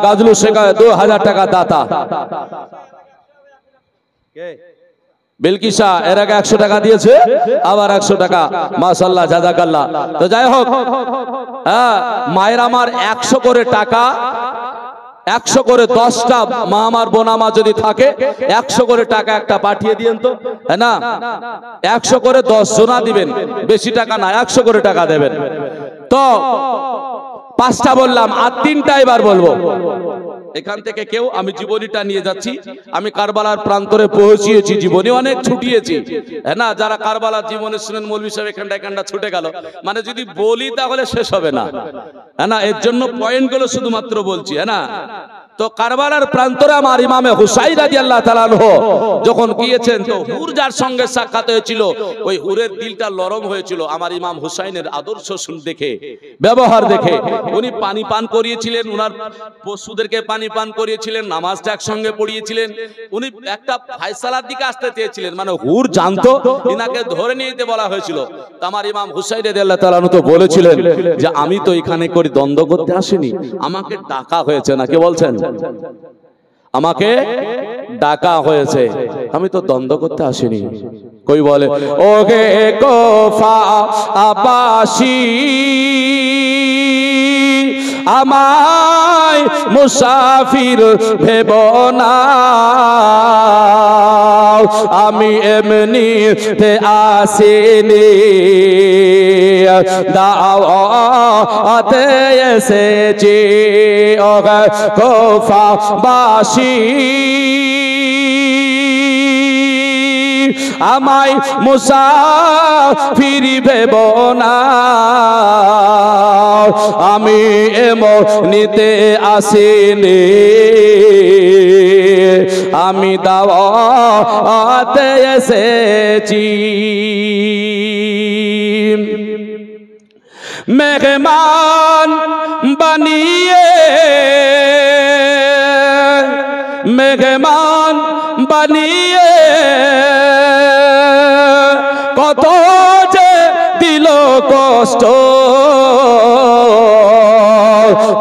গাজলু শেখ 2000 টাকা দাতা। বিলকিসা এর আগে 100 টাকা দিয়েছে, আবার 100 টাকা, মাশাআল্লাহ, জাযাকাল্লাহ। তো যাই হোক, মায়ের আমার 100 করে টাকা, 100 করে 10টা মা আমার বোন আমার যদি থাকে 100 করে টাকা একটা পাঠিয়ে দিয়েন তো, হ্যাঁ না? 100 করে 10 জনা দিবেন, বেশি টাকা না, 100 করে টাকা দেবেন। তো 5টা বললাম, আর 3টা এবার বলবো। এখান থেকে কেউ, আমি জীবনীটা নিয়ে যাচ্ছি, আমি কারবালার প্রান্তরে পৌঁছিয়েছি, জীবনী অনেক ছুটিয়েছি, হ্যাঁ না? যারা কারবালার জীবনে শুনেন মৌলভী সাহেব এখানটা ছুটে গেল, মানে যদি বলি তাহলে শেষ হবে না, হ্যাঁ না? এর জন্য পয়েন্টগুলো শুধুমাত্র বলছি, হ্যাঁ না? তো কারবালার প্রান্তরে আমার ইমামে হুসাইন রাদিয়াল্লাহু তাআলা আনহু যখন গিয়েছেন, তো হুর যার সঙ্গে সাক্ষাৎ হয়েছিল, ওই হুরের দিলটা নরম হয়েছিল আমার ইমাম হুসাইনের আদর্শ দেখে, ব্যবহার দেখে। উনি পানি পান করিয়েছিলেন, উনার পশুদেরকে পানি পান করিয়েছিলেন, নামাজটা একসঙ্গে পড়িয়েছিলেন। উনি একটা ফায়সালার দিকে আসতে চেয়েছিলেন, মানে হুর জানতো, ইনাকে ধরে নিয়ে যেতে বলা হয়েছিল। তো আমার ইমাম হুসাইন রাদিয়াল্লাহু তাআলা আনহু তো বলেছিলেন যে আমি তো এখানে করে দ্বন্দ্ব করতে আসিনি, আমাকে ডাকা হয়েছে, নাকি বলছেন? আমাকে ডাকা হয়েছে, আমি তো দ্বন্দ্ব করতে আসিনি। কই বলে ওগে কোফা আবাসী আমায় মুসাফির ভেব না, আমি এমনিতে আসিনি, দাওয়াতে এসেছি। ওগে কোফা বাসী আমায় মুসাফির ভেব না, আমি এমনিতে আসিনি, আমি দাওয়াতে এসেছি। মেহমান বানিয়ে, মেহমান বানিয়ে কত যে দিল কষ্ট,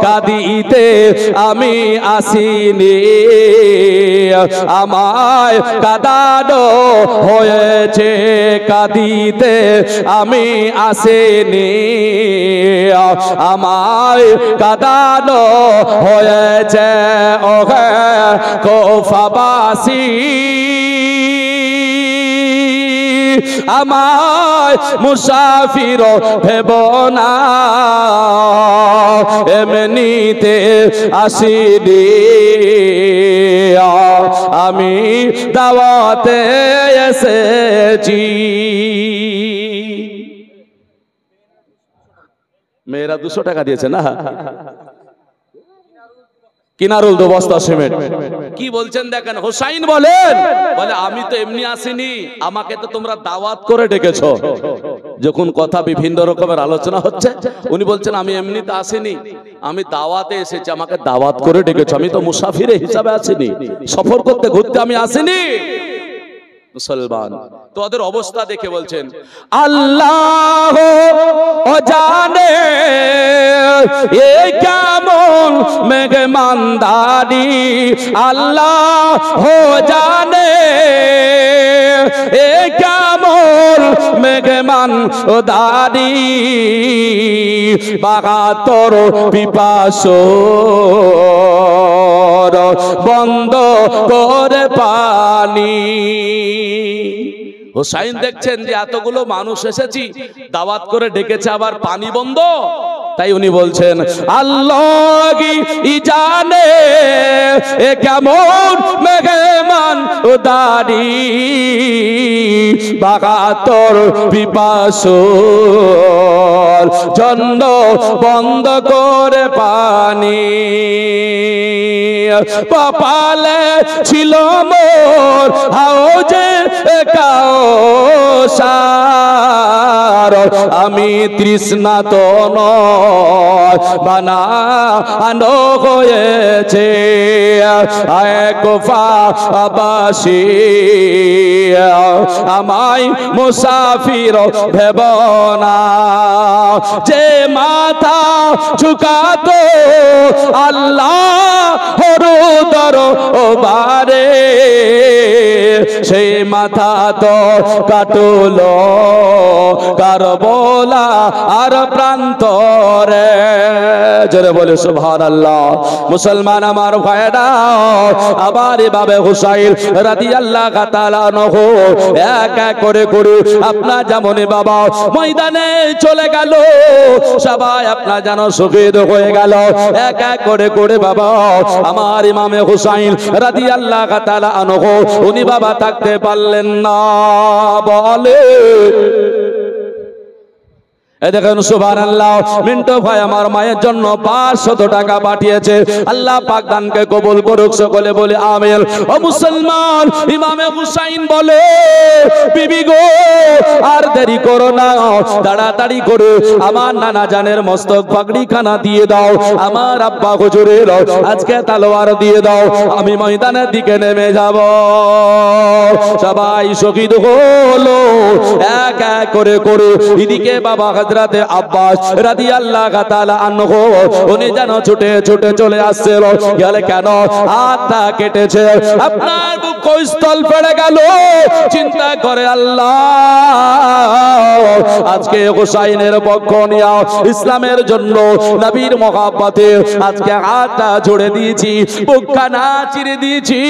কাঁদিতে আমি আসিনি, আমায় কাঁদানো হয়েছে, কাঁদিতে আমি আসিনি, আমায় কাঁদানো হয়েছে। ওহে কোফাবাসী আমায় মুসাফির ভেব না, এমনিতে আসিনি, আমি দাওয়াতে এসেছি। মেয়েরা 200 টাকা দিয়েছে না, কিনারুল 2 বস্তা সিমেন্ট। কি বলছেন দেখেন, হোসাইন বলেন, বলে আমি তো এমনি আসিনি, আমাকে তো তোমরা দাওয়াত করে ডেকেছো। যখন কথা বিভিন্ন রকমের আলোচনা হচ্ছে, উনি বলছেন আমি এমনিতে আসিনি, আমি দাওয়াতে এসেছি, আমাকে দাওয়াত করে ডেকেছো, আমি তো মুসাফির হিসাবে আসিনি, সফর করতে ঘুরতে আমি আসিনি। মুসলমান তো ওদের অবস্থা দেখে বলছেন আল্লাহ ও জানে এ কেমন মেহমানদারি, আল্লাহ ও জানে এ কেমন মেহমানদারি, বাগাতর পিপাসর বন্ধ করে পানি। হোসাইন দেখছেন যে এতগুলো মানুষ এসেছি, দাওয়াত করে ডেকেছে, আবার পানি বন্ধ। তাই উনি বলছেন আল্লাহ কি জানে এ কেমন মেহমান দারি, বাগাতর পিপাসর জন্য বন্ধ করে পানি। কপালে ছিল মোর হাউজে কাউসার, আমি তৃষ্ণা তো নয় বানানো হয়েছে এক ফাবাসী, আমায় মুসাফির ভেব না। যে মাথা ঝুঁকাতো আল্লাহ হরুদর বারে, সেই মাথা তো কাটলো কারবালা আর প্রান্তরে। জোরে বলে সুবহানাল্লাহ। মুসলমান আমার ভাইরা, আবার এভাবে হুসাইন রাদিয়াল্লাহু তাআলা আনহু এক এক করে করে আপনার যেমন বাবা ময়দানে চলে গেল, সবাই আপনার যেন শহীদ হয়ে গেল। এক এক করে করে বাবা আমার ইমামে হুসাইন রাদিয়াল্লাহু তাআলা আনহু উনি বাবা থাকতে পারলেন না। বলে দেখেন সুবহানাল্লাহ, মিন্টু ভাই আমার মায়ের জন্য 500 টাকা পাঠিয়েছে, আল্লাহ পাক দানকে কবুল করুক, সকলে বলে আমিন। ও মুসলমান, ইমামে হুসাইন বলে বিবি গো আর দেরি করো না, তাড়াতাড়ি করে আমার নানা জানের মস্তক পাগড়ি খানা দিয়ে দাও, আমার আব্বা হুজুরের আজকে তলোয়ার দিয়ে দাও, আমি ময়দানের দিকে নেমে যাব। সবাই শহীদ হলো এক এক করে করে। এদিকে বাবা হযরতে আব্বাস রাদিয়াল্লাহু তাআলা আনহু উনি যেন ছুটে ছুটে চলে আসছিল। গেলে কেন হাতটা কেটেছে, আপনার বুক স্থল পড়ে গেল। চিন্তা করে আল্লাহ আজকে হুসাইনের পক্ষ নিয়ে ইসলামের জন্য নবীর মহব্বতে আজকে হাতটা জুড়ে দিয়েছি, বুকখানা চিরে দিয়েছি।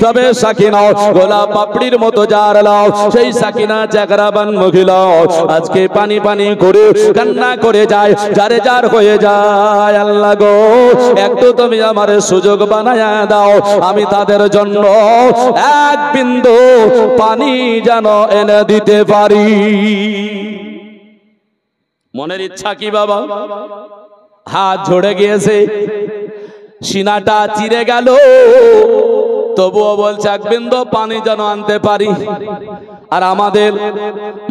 তবে সাকিনা গোলাপ পাপড়ির মতো যার লাও, সেই সাকিনা জাগরাবান মহিলা আজকে পানি পানি করে কান্না করে যায়, যারে যার হয়ে যায়। আল্লাহ গো একটু তুমি আমার সুযোগ বানায়া দাও, আমি তাদের জন্য এক বিন্দু পানি যেন এনে দিতে পারি। মনের ইচ্ছা কি বাবা, হাত ঝরে গিয়েছে, সিনাটা চিরে গেল, তবুও বলছে এক বিন্দু পানি যেন আনতে পারি। আর আমাদের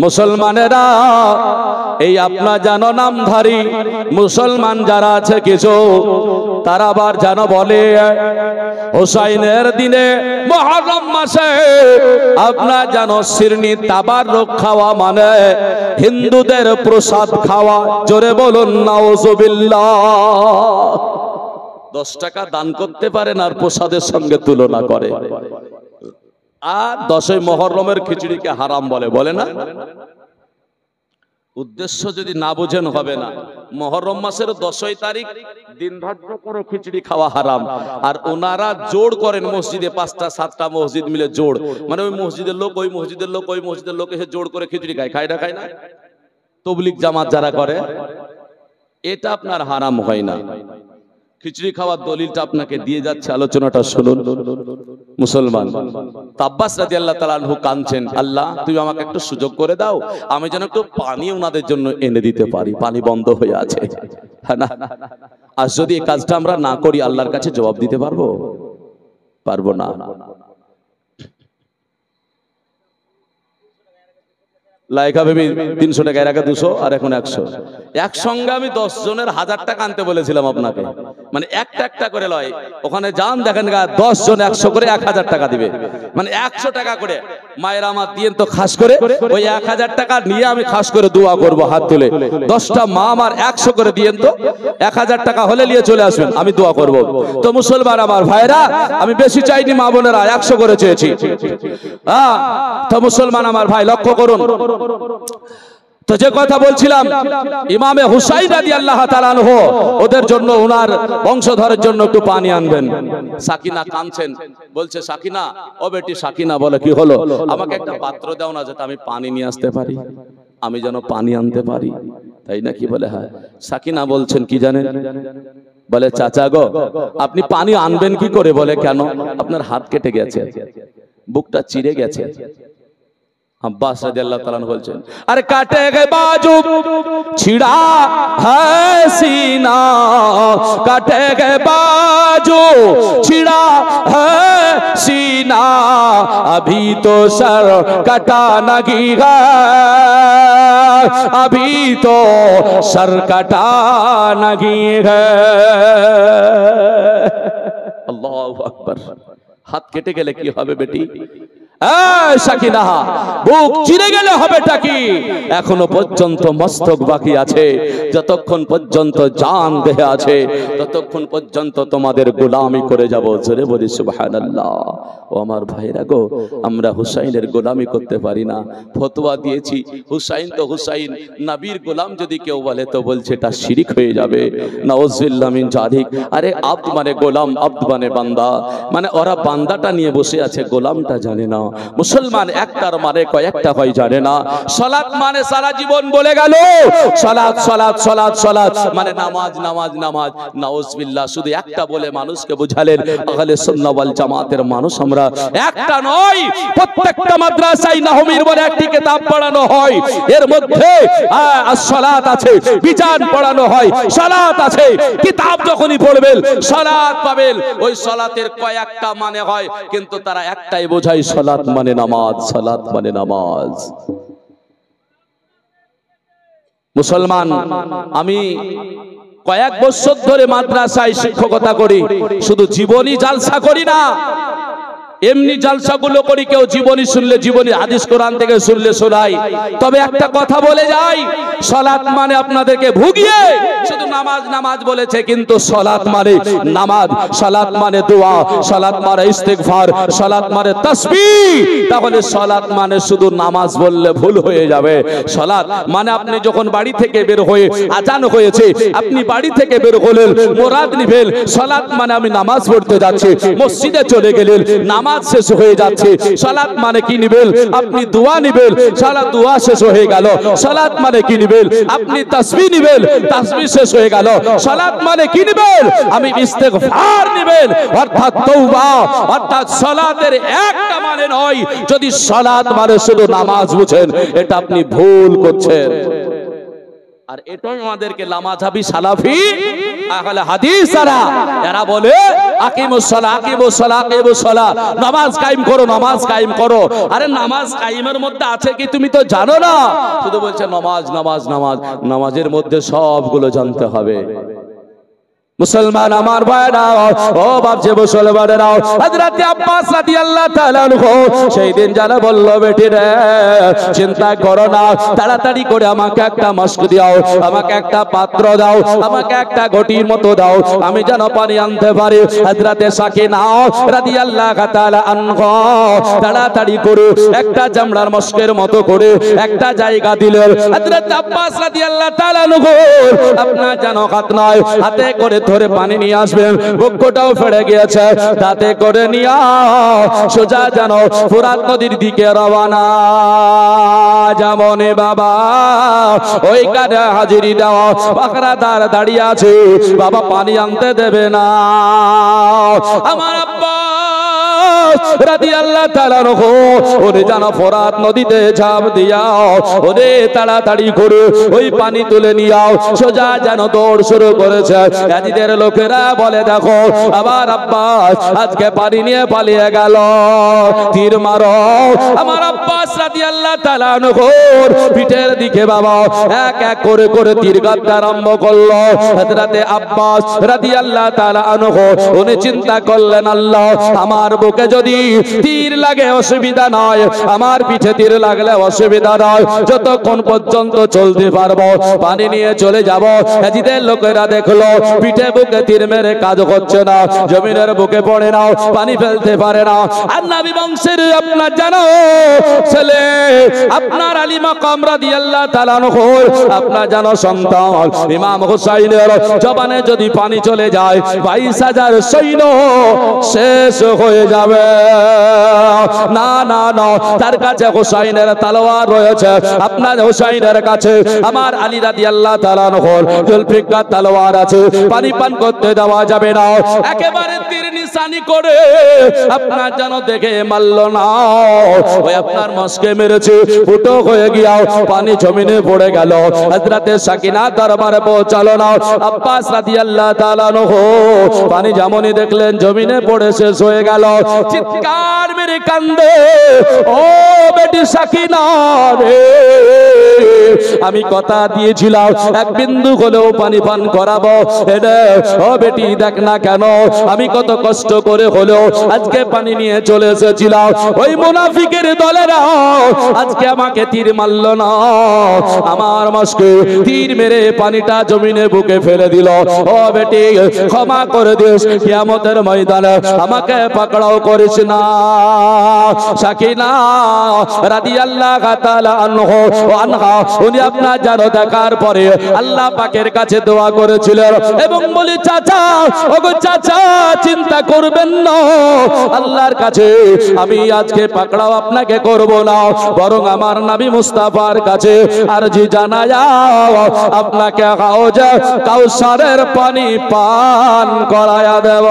মুসলমানেরা এই আপনার জানো নামধারী মুসলমান যারা আছে কিছু, তারা আবার জানো বলে হুসাইনের দিনে মুহররম মাসে আপনার জানো শিরনি তাবাররুক খাওয়া মানে হিন্দুদের প্রসাদ খাওয়া। জোরে বলুন নাউজুবিল্লাহ। 10 টাকা দান করতে পারেন আর প্রসাদের সঙ্গে তুলনা করে, আর 10ই মুহররমের খিচুড়িকে হারাম বলে, বলে না? উদ্দেশ্য যদি না বুঝেন হবে না। মুহররম মাসের 10ই তারিখ দিন ধার্য করে খিচুড়ি খাওয়া হারাম, আর ওনারা জোর করেন মসজিদে 5টা 7টা মসজিদ মিলে জোর, মানে ওই মসজিদের লোক ওই মসজিদের লোক ওই মসজিদের লোক এসে জোর করে খিচুড়ি খায়। খায় না? খায় না? তবলিগ জামাত যারা করে এটা আপনার হারাম হয় না। খিচুড়ি খাওয়ার দলিলটা আপনাকে দিয়ে যাচ্ছে, আলোচনাটা শুনুন মুসলমান। আব্বাস রাদিয়াল্লাহু তাআলা আনহু কাঁদছেন, আল্লাহ তুমি আমাকে একটু সুযোগ করে দাও, আমি যেন একটু পানি ওনাদের জন্য এনে দিতে পারি, পানি বন্ধ হয়ে আছে। হ্যাঁ না? আর যদি এই কাজটা আমরা না করি আল্লাহর কাছে জবাব দিতে পারবো? পারবো না। লাইকা বেবি 300 টাকা, এর আগে 200 আর এখন 100। একসঙ্গে আমি 10 জনের 1000 টাকা আনতে বলেছিলাম আপনাকে, মানে একটা একটা করে লয়। ওখানে যান দেখেন 10 জন 100 করে 1000 টাকা দিবে, মানে 100 টাকা করে। মায়ের আমার দিয়েন তো খাস করে ওই 1000 টাকা নিয়ে আমি খাস করে দোয়া করব হাত তুলে। 10টা মা আমার 100 করে দিয়েন তো, 1000 টাকা হলে নিয়ে চলে আসবেন, আমি দোয়া করব। তো মুসলমান আমার ভাইরা, আমি বেশি চাইনি মা বোনেরা, 100 করে চেয়েছি। হ্যাঁ, তো মুসলমান আমার ভাই লক্ষ্য করুন। তো যে কথা বলছিলাম, ইমামে হুসাইন রাদিয়াল্লাহু তাআলা আনহু, ওদের জন্য ওনার বংশধরের জন্য একটু পানি আনবেন। সাকিনা কাঁদছেন, বলছে সাকিনা, ও বেটি সাকিনা, বলে কি হলো? আমাকে একটা পাত্র দাও না, যাতে আমি পানি নিয়ে আসতে পারি, আমি যেন পানি আনতে পারি, তাই না? কি বলে? হ্যাঁ। সাকিনা বলছেন কি জানেন? বলে চাচা গো, আপনি পানি আনবেন কি করে? বলে কেন? আপনার হাত কেটে গেছে, বুকটা চিরে গেছে। আব্বাস রাদিয়াল্লাহু তাআলা বলছেন, আরে কাটে গে বাজু ছিড়া হ্যায় সিনা, কাটে গে বাজু ছিড়া হ্যায় সিনা, अभी तो सर कटा नहीं है, अभी तो सर कटा नहीं है। আল্লাহু আকবার। হাত কেটে গেলে কি হবে বেটি? সাকিনা, বুক চিরে গেলে হবেটা কি? এখনো পর্যন্ত মস্তক বাকি আছে, যতক্ষণ পর্যন্ত জান দেহে আছে ততক্ষণ পর্যন্ত তোমাদের গোলামি করে যাব। জোরে বলি সুবহানাল্লাহ। ও আমার ভাইরা গো, আমরা হুসাইনের গোলামি করতে পারি না। ফতোয়া দিয়েছি, হুসাইন তো হুসাইন, নবীর গোলাম যদি কেউ বলে তো বলছে এটা শিরিক হয়ে যাবে। নাউযুবিল্লাহ মিন যালিক। আরে আব্দ মানে গোলাম, আব্দ মানে বান্দা, মানে ওরা বান্দাটা নিয়ে বসে আছে, গোলামটা জানে না। মুসলমান একটার মানে কয়েকটা হয় জানে না। সালাত মানে সারা জীবন বলে গেল সালাত সালাত সালাত সালাত, মানে নামাজ নামাজ নামাজ। নাউযুবিল্লাহ, শুধু একটা বলে মানুষকে বুঝালেন। আহলে সুন্নাহ ওয়াল জামাতের মানুষ আমরা, একটা নয়, প্রত্যেকটা মাদ্রাসায় নাহমির বলে একটি কিতাব পড়ানো হয়, এর মধ্যে সালাত আছে, বিজান পড়ানো হয়, সালাত আছে। কিতাব যখনই পড়বেন সালাত পাবেন, ওই সালাতের কয়েকটা মানে হয়, কিন্তু তারা একটাই বোঝায় সালাত মানে নামাজ, সালাত মানে নামাজ। মুসলমান, আমি কয়েক বছর ধরে মাদ্রাসায় শিক্ষকতা করি, শুধু জীবনী জালসা করি না, এমনি জালসাগুলো করি। কেউ জীবনী শুনলে জীবনী, হাদিস কোরআন থেকে শুনলে শোনাই। তবে একটা কথা বলে যাই, সালাত মানে আপনাদেরকে ভুগিয়ে শুধু নামাজ নামাজ বলেছে, কিন্তু সালাত মানে নামাজ, সালাত মানে দোয়া, সালাত মানে ইস্তিগফার, সালাত মানে তাসবিহ। তাহলে সালাত মানে শুধু নামাজ বললে ভুল হয়ে যাবে। সালাত মানে আপনি যখন বাড়ি থেকে বের হয়ে আজান হয়েছে, আপনি বাড়ি থেকে বের হলেন, মুরাদ নিবেন। সালাত মানে আমি নামাজ পড়তে যাচ্ছি, মসজিদে চলে গেলেন, নামাজ শেষ হয়ে যাচ্ছে। সালাত মানে কি নিবেন? আপনি দোয়া নিবেন, সালাত দোয়া শেষ হয়ে গেল। সালাত মানে কি নিবেন? আপনি তাসবিহ নিবেন, তাসবিহ শেষ হয়ে গেল। সালাত মানে কি নিবেন? আমি ইস্তিগফার নিবেন, অর্থাৎ তওবা। অর্থাৎ সালাতের একটা মানে নয়। যদি সালাত মানে শুধু নামাজ বুঝেন, এটা আপনি ভুল করছেন। আর এটাই আমাদেরকে লামাযাবি সালাফি আহলে হাদিসরা এরা বলে আকিমুস সালাহ, আকিমুস সালাহ, আকিমুস সালাহ, নামাজ কায়েম করো, নামাজ কায়েম করো। আরে নামাজ কায়েমের মধ্যে আছে কি তুমি তো জানো না, শুধু বলছে নামাজ নামাজ নামাজ। নামাজের মধ্যে সবগুলো জানতে হবে। মুসলমান আমার ভাইরা, ও বাপজি মুসলমানেরা, হযরত আব্বাস রাদিয়াল্লাহু তাআলা আনহু সেই দিন যারা বলল, বেটি রে চিন্তা করো না, তাড়াতাড়ি করে আমাকে একটা মস্ক দাও, আমাকে একটা পাত্র দাও, আমাকে একটা ঘটির মতো দাও, আমি যেন পানি আনতে পারি। হযরত সাকিনা রাদিয়াল্লাহু তাআলা আনহা তাড়াতাড়ি করে একটা চামড়ার মস্কের মতো করে একটা জায়গা দিলেন। হযরত আব্বাস রাদিয়াল্লাহু তাআলা আনহু আপনার যেন হাত নয়, হাতে করে ধরে পানি নিয়ে আসবেন, বক্ষটাও ফেড়ে গিয়েছে, তাতে করে নিয়া সোজা যেন ফোরাত নদীর দিকে রওনা। যেমন বাবা ওই কানে হাজিরি দেওয়া পাকড়াদার দাঁড়িয়ে আছে, বাবা পানি আনতে দেবে না। আমার আব্বা রাদিয়াল্লাহু তাআলা আনহু ওরে জানা ফোরাত নদীতে ঝাঁপ দিয়া ওরে তাড়াতাড়ি করে ওই পানি তুলে নিয়াও সোজা যেন দৌড় শুরু করেছে। ইয়াজিদের লোকেরা বলে দেখো আবার আব্বাস আজকে পানি নিয়ে পালিয়ে গেল, তীর মারো। আমার আব্বাস রাদিয়াল্লাহু তাআলা আনহুর পিঠের দিকে বাবা এক এক করে করে তীর গাঁথতে আরম্ভ করলো। হযরতে আব্বাস রাদিয়াল্লাহু তাআলা আনহু উনি চিন্তা করলেন, আল্লাহ আমার বুকে যদি তীর লাগে অসুবিধা নয়, আমার পিঠে তীর লাগলে অসুবিধা নয়, যতক্ষণ পর্যন্ত চলতে পারবো পানি নিয়ে চলে যাব। ইয়াজিদের লোকেরা দেখলো পিঠে বুকে তীর মেরে কাজ হচ্ছে না, জমিনের বুকে পড়ে না, পানি ফেলতে পারে না। আর নবী বংশের আপনার জানো ছেলে আপনার আলী মাকাম রাদিয়াল্লাহু তাআলা আনহু আপনার জানো সন্তান ইমাম হুসাইনের জবানে যদি পানি চলে যায় 22,000 সৈন্য শেষ হয়ে যাবে। না না না, তার কাছে হুসাইনের তলোয়ার রয়েছে, আপনার হুসাইনের কাছে আমার আলী রাদিয়াল্লাহু তাআলা আনহুর জুলফিকার তলোয়ার আছে, পানি পান করতে দেওয়া যাবে না। একেবারে তীর নিশানি করে আপনার যেন দেখে মারল না, ওই আপনার মস্কে মেরেছে, ফুটো হয়ে গিয়া পানি জমিনে পড়ে গেল। হযরতে সাকিনা দরবারে পৌঁছালো না। আব্বাস রাদিয়াল্লাহু তাআলা আনহু পানি যেমনই দেখলেন জমিনে পড়ে শেষ হয়ে গেল, চিৎকার মেরে কান্দে, ও বেটি সাকিনা রে, আমি কথা দিয়েছিলাম এক বিন্দু হলেও পানি পান করাবো, ও বেটি দেখ না কেন আমি কত কষ্ট করে হলেও আজকে পানি নিয়ে চলে এসেছিলাম, ওই মুনাফিকের দলেরা আজকে আমাকে তীর মারলো না, আমার মস্কে তীর মেরে পানিটা জমিনে বুকে ফেলে দিল। ও বেটি ক্ষমা করে দিস, কিয়ামতের ময়দানে আমাকে পাকড়াও করিস না। সাকিনা রাদিয়াল্লাহু তাআলা আনহু আনহা উনি আপনার জানো দেখার পরে আল্লাহ পাকের কাছে দোয়া করেছিলেন এবং বলি চাচা ওগো চাচা চিন্তা করবেন না, আল্লাহর কাছে আমি আজকে পাকড়াও আপনাকে করব না, বরং আমার নবী মুস্তাফার কাছে আরজি জানায়া আপনাকে হাউজে কাউসারের পানি পান করায়া দেব।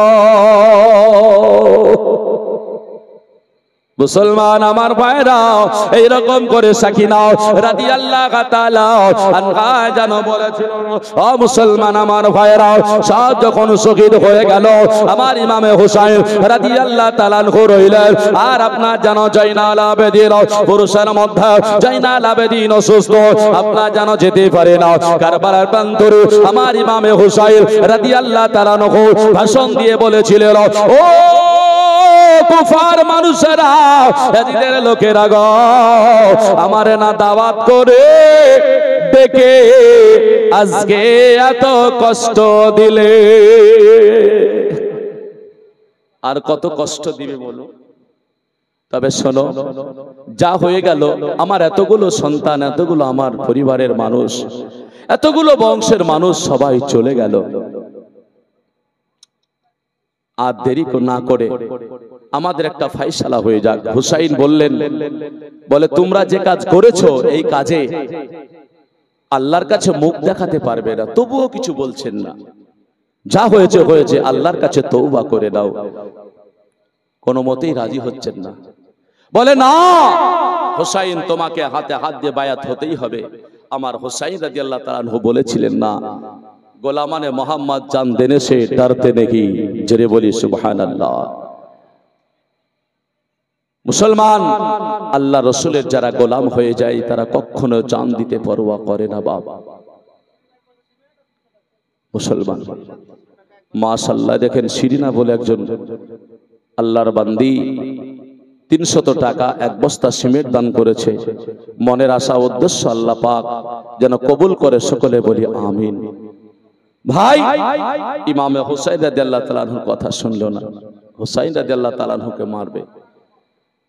মুসলমান আমার ভাইরা এইরকম করে সাকিনা রাদিয়াল্লাহু তাআলা আনহা জানো বলেছিল, ও মুসলমান আমার ভাইরা সব যখন শহীদ হয়ে গেল আমার ইমামে হুসাইন রাদিয়াল্লাহু তাআলা আনহু রইলেন, আর আপনার জানো জয়নাল আবেদিন পুরুষের মধ্যে জয়নাল আবেদিন অসুস্থ, আপনার জানো যেতে পারে না কারবালার প্রান্তরে আমার ইমামে হুসাইন রাদিয়াল্লাহু তাআলা আনহু ভাষণ দিয়ে বলেছিলেন, ও কুফার মানুষেরা ইয়াজিদের লোকেরা গো আমারে না দাওয়াত করে ডেকে আজকে এত কষ্ট দিলে, আর কত কষ্ট দিবে বলো। তবে শোনো যা হয়ে গেল, আমার এতগুলো সন্তান, এতগুলো আমার পরিবারের মানুষ, এতগুলো বংশের মানুষ সবাই চলে গেল, আর দেরি না করে আমাদের একটা ফায়সালা হয়ে যাক। হুসাইন বললেন, বলে তোমরা যে কাজ করেছো এই কাজে আল্লাহর কাছে মুখ দেখাতে পারবে না, তবুও কিছু বলছেন না, যা হয়েছে হয়েছে, আল্লাহর কাছে তওবা করে দাও। কোনো মতেই রাজি হচ্ছেন না, বলে না হুসাইন তোমাকে হাতে হাত দিয়ে বায়াত হতেই হবে। আমার হুসাইন রাদিয়াল্লাহু তাআলা আনহু বলেছিলেন, না গোলামানে মোহাম্মদ জান দেনে সে ডরতে নেহি, জোরে বলি সুবহানাল্লাহ। মুসলমান আল্লাহ রসুলের যারা গোলাম হয়ে যায় তারা কখনো জান দিতে পরোয়া করে না বাবা। মুসলমান মাশাআল্লাহ দেখেন শিরিনা বলে একজন আল্লাহর বান্দি 300 টাকা এক বস্তা সিমেন্ট দান করেছে, মনের আশা উদ্দেশ্য আল্লাহ পাক যেন কবুল করে, সকলে বলি আমিন। ভাই ইমামে হুসাইন রাদিয়াল্লাহু তাআলা আনহুর কথা শুনলো না, হুসাইন রাদিয়াল্লাহু তাআলা আনহুকে মারবে।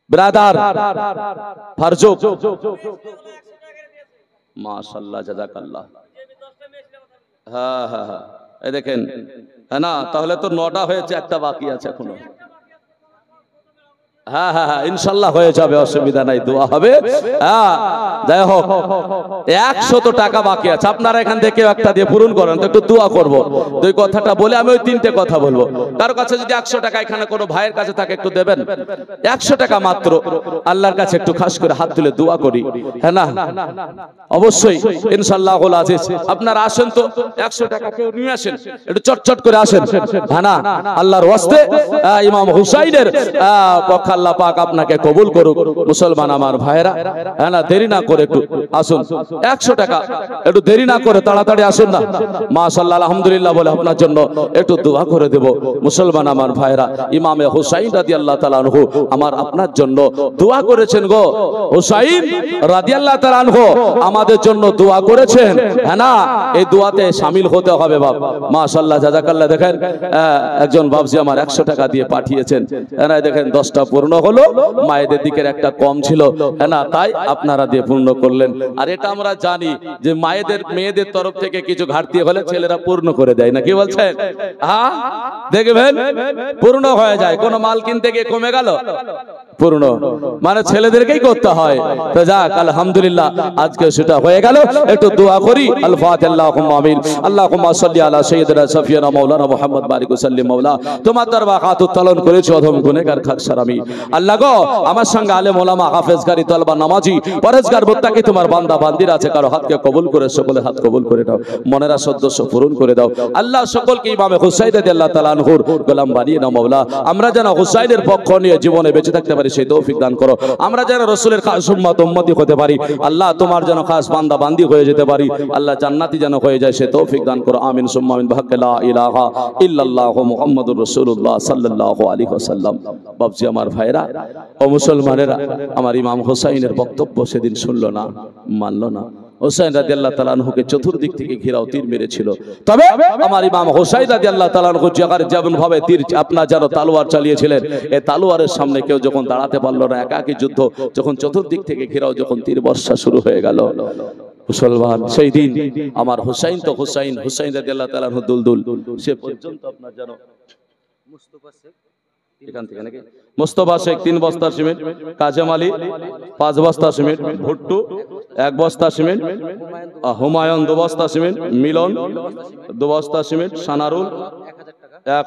ব্রাদার ফারজুক মাশাআল্লাহ জাযাকাল্লাহ, হ্যাঁ হ্যাঁ হ্যাঁ এই দেখেন হ্যাঁ না, তাহলে তো 9টা হয়েছে, একটা বাকি আছে এখনো। হ্যাঁ হ্যাঁ হ্যাঁ, ইনশাল্লাহ হয়ে যাবে, অসুবিধা নাই, দোয়া হবে। হ্যাঁ, যাই হোক, 100 টাকা বাকি আছে, আপনারা এখান থেকে একটা দিয়ে পূরণ করেন তো, একটু দোয়া করব। দুই কথাটা বলে আমি ওই 3টে কথা বলবো। কারো কাছে যদি 100 টাকা এখানে কোনো ভাইয়ের কাছে থাকে একটু দেবেন, 100 টাকা মাত্র, আল্লাহর কাছে একটু খাস করে হাত তুলে দোয়া করি। হ্যাঁ না, অবশ্যই ইনশাআল্লাহ আজিজ, আপনারা আসেন তো, 100 টাকা কেউ নিয়ে আসেন, একটু চটচট করে আসেন। হ্যাঁ না, আল্লাহর ওয়াস্তে ইমাম হুসাইনের পক্ষ আল্লাহ পাক আপনাকে কবুল করুক। মুসলমান আমার ভাইরা, হ্যাঁ না, দেরি না করে একটু আসুন। 100 টাকা, একটু দেরি না করে তাড়াতাড়ি আসুন না। মাশাআল্লাহ, আলহামদুলিল্লাহ বলে আপনার জন্য একটু দোয়া করে দেব। মুসলমান আমার ভাইরা, ইমামে হুসাইন রাদিয়াল্লাহু তাআলা আনহু আমার আপনার জন্য দোয়া করেছেন গো। হুসাইন রাদিয়াল্লাহু তাআলা আনহু আমাদের জন্য দোয়া করেছেন। হ্যাঁ না, এই দোয়াতে শামিল হতে হবে বাপ। মাশাআল্লাহ, জাযাকাল্লাহ। দেখেন একজন বাবজি আমার 100 টাকা দিয়ে পাঠিয়েছেন। হ্যাঁ না, দেখেন 10টা পূর্ণ হলো, মায়েদের দিকের একটা কম ছিল। হ্যাঁ না, তাই আপনারা দিয়ে পূর্ণ করলেন। আর এটা আমরা জানি যে মেয়েদের তরফ থেকে কিছু ঘাটতি হলে ছেলেরা পূর্ণ করে দেয় না, কি বলছেন? হ্যাঁ, দেখবেন পূর্ণ হয়ে যায়। কোন মাল কিনতে গিয়ে কমে গেল, পূর্ণ মানে ছেলেদেরকেই করতে হয়। তো যাক, আলহামদুলিল্লাহ, আজকে সেটা হয়ে গেল। একটু দোয়া করি। আল ফাতিহা। আল্লাহুম্মা আমিন। আল্লাহুম্মা সাল্লি আলা সাইয়্যিদিনা সাফিয়ানা মাওলানা মুহাম্মদ বারিক ওয়া সাল্লিম। মাওলা, তোমার দরবার হাত উত্তোলন করেছি অধম গুনাহগার খাকসার আমি। আল্লাহ গো, আমার সঙ্গে আলেম ওলামা, হাফেজ, গারি, তলবা, নামাজি, পরহেজগার, মুত্তাকি তোমার বান্দা বান্দির আছে, কারো হাতকে কবুল করে, সকলে হাত কবুল করে দাও, মনের সদস্য পূরণ করে দাও। আল্লাহ সকলকে ইমামে হুসাইন রাদিয়াল্লাহু তাআলা আনহুর গোলাম বানিয়ে নাও মাওলা। আমরা যেন হুসাইনের পক্ষ নিয়ে জীবনে বেঁচে থাকতে পারি সেই তৌফিক দান করো। আমরা যেন রাসূলের খাস উম্মত উম্মতি হতে পারি। আল্লাহ তোমার যেন খাস বান্দা বান্দি হয়ে যেতে পারি। আল্লাহ জান্নাতি যেন হয়ে যায় সেই তৌফিক দান করো। আমিন সুম্মা আমিন। বিহাক্কি লা ইলাহা ইল্লাল্লাহু মুহাম্মাদুর রাসূলুল্লাহ সাল্লাল্লাহু আলাইহি ওয়াসাল্লাম। বাবজি আমার ভাইরা ও মুসলমানেরা, আমার ইমাম হুসাইনের বক্তব্য সেদিন শুনলো না, মানলো না। হুসাইন রাদিয়াল্লাহু তাআলা আনহুকে চতুর্দিক থেকে ঘেরাও তীর মেরেছিল। তবে আমার ইমাম হুসাইন রাদিয়াল্লাহু তাআলা আনহু যেমন ভাবে তীর আপনার যেন তালোয়ার চালিয়েছিলেন, এই তালোয়ারের সামনে কেউ যখন দাঁড়াতে পারলো না, একাকী যুদ্ধ যখন চতুর্দিক থেকে ঘেরাও, যখন তীর বর্ষা শুরু হয়ে গেল, মুসলমান সেই দিন আমার হুসাইন তো হুসাইন রাদিয়াল্লাহু তাআলা আনহু দুলদুল সে পর্যন্ত আপনার যেন মুস্তাফা শেখ এখান থেকে নাকি মুস্তাফা শেখ 3 বস্তা সিমেন্ট, কাজেম আলী 5 বস্তা সিমেন্ট, ভুট্টু 1 বস্তা সিমেন্ট, হুমায়ুন 2 বস্তা সিমেন্ট, মিলন 2 বস্তা সিমেন্ট, সানারুল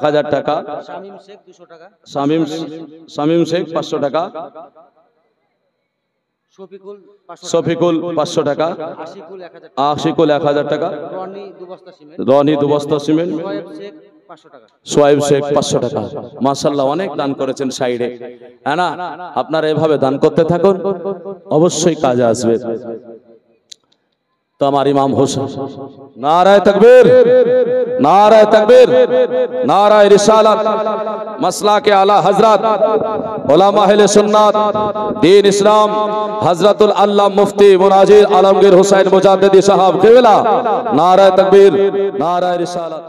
1000 টাকা, শামীম শেখ 200 টাকা, শামীম শেখ 500 টাকা, শফিকুল 500 টাকা, আশিকুল 1000 টাকা, রনি 2 বস্তা সিমেন্ট, সোয়াইব শেখ 500 টাকা। মাশাআল্লাহ, অনেক দান করেছেন সাইডে। হ্যাঁ না, আপনারা এভাবে দান করতে থাকুন, অবশ্যই কাজে আসবে। তো আমার ইমাম হোসেন, নারায়ে তাকবীর, নারায়ে তাকবীর, নারায়ে রিসালাত, মাসলাকে আলা হযরত উলামা আহলে সুন্নাত দ্বীন ইসলাম হযরতুল আল্লামা মুফতি মুনাজির আলমগীর হুসাইন মুজাদ্দিদি সাহেব কেবলা। নারায়ে তাকবীর, নারায়ে রিসালাত।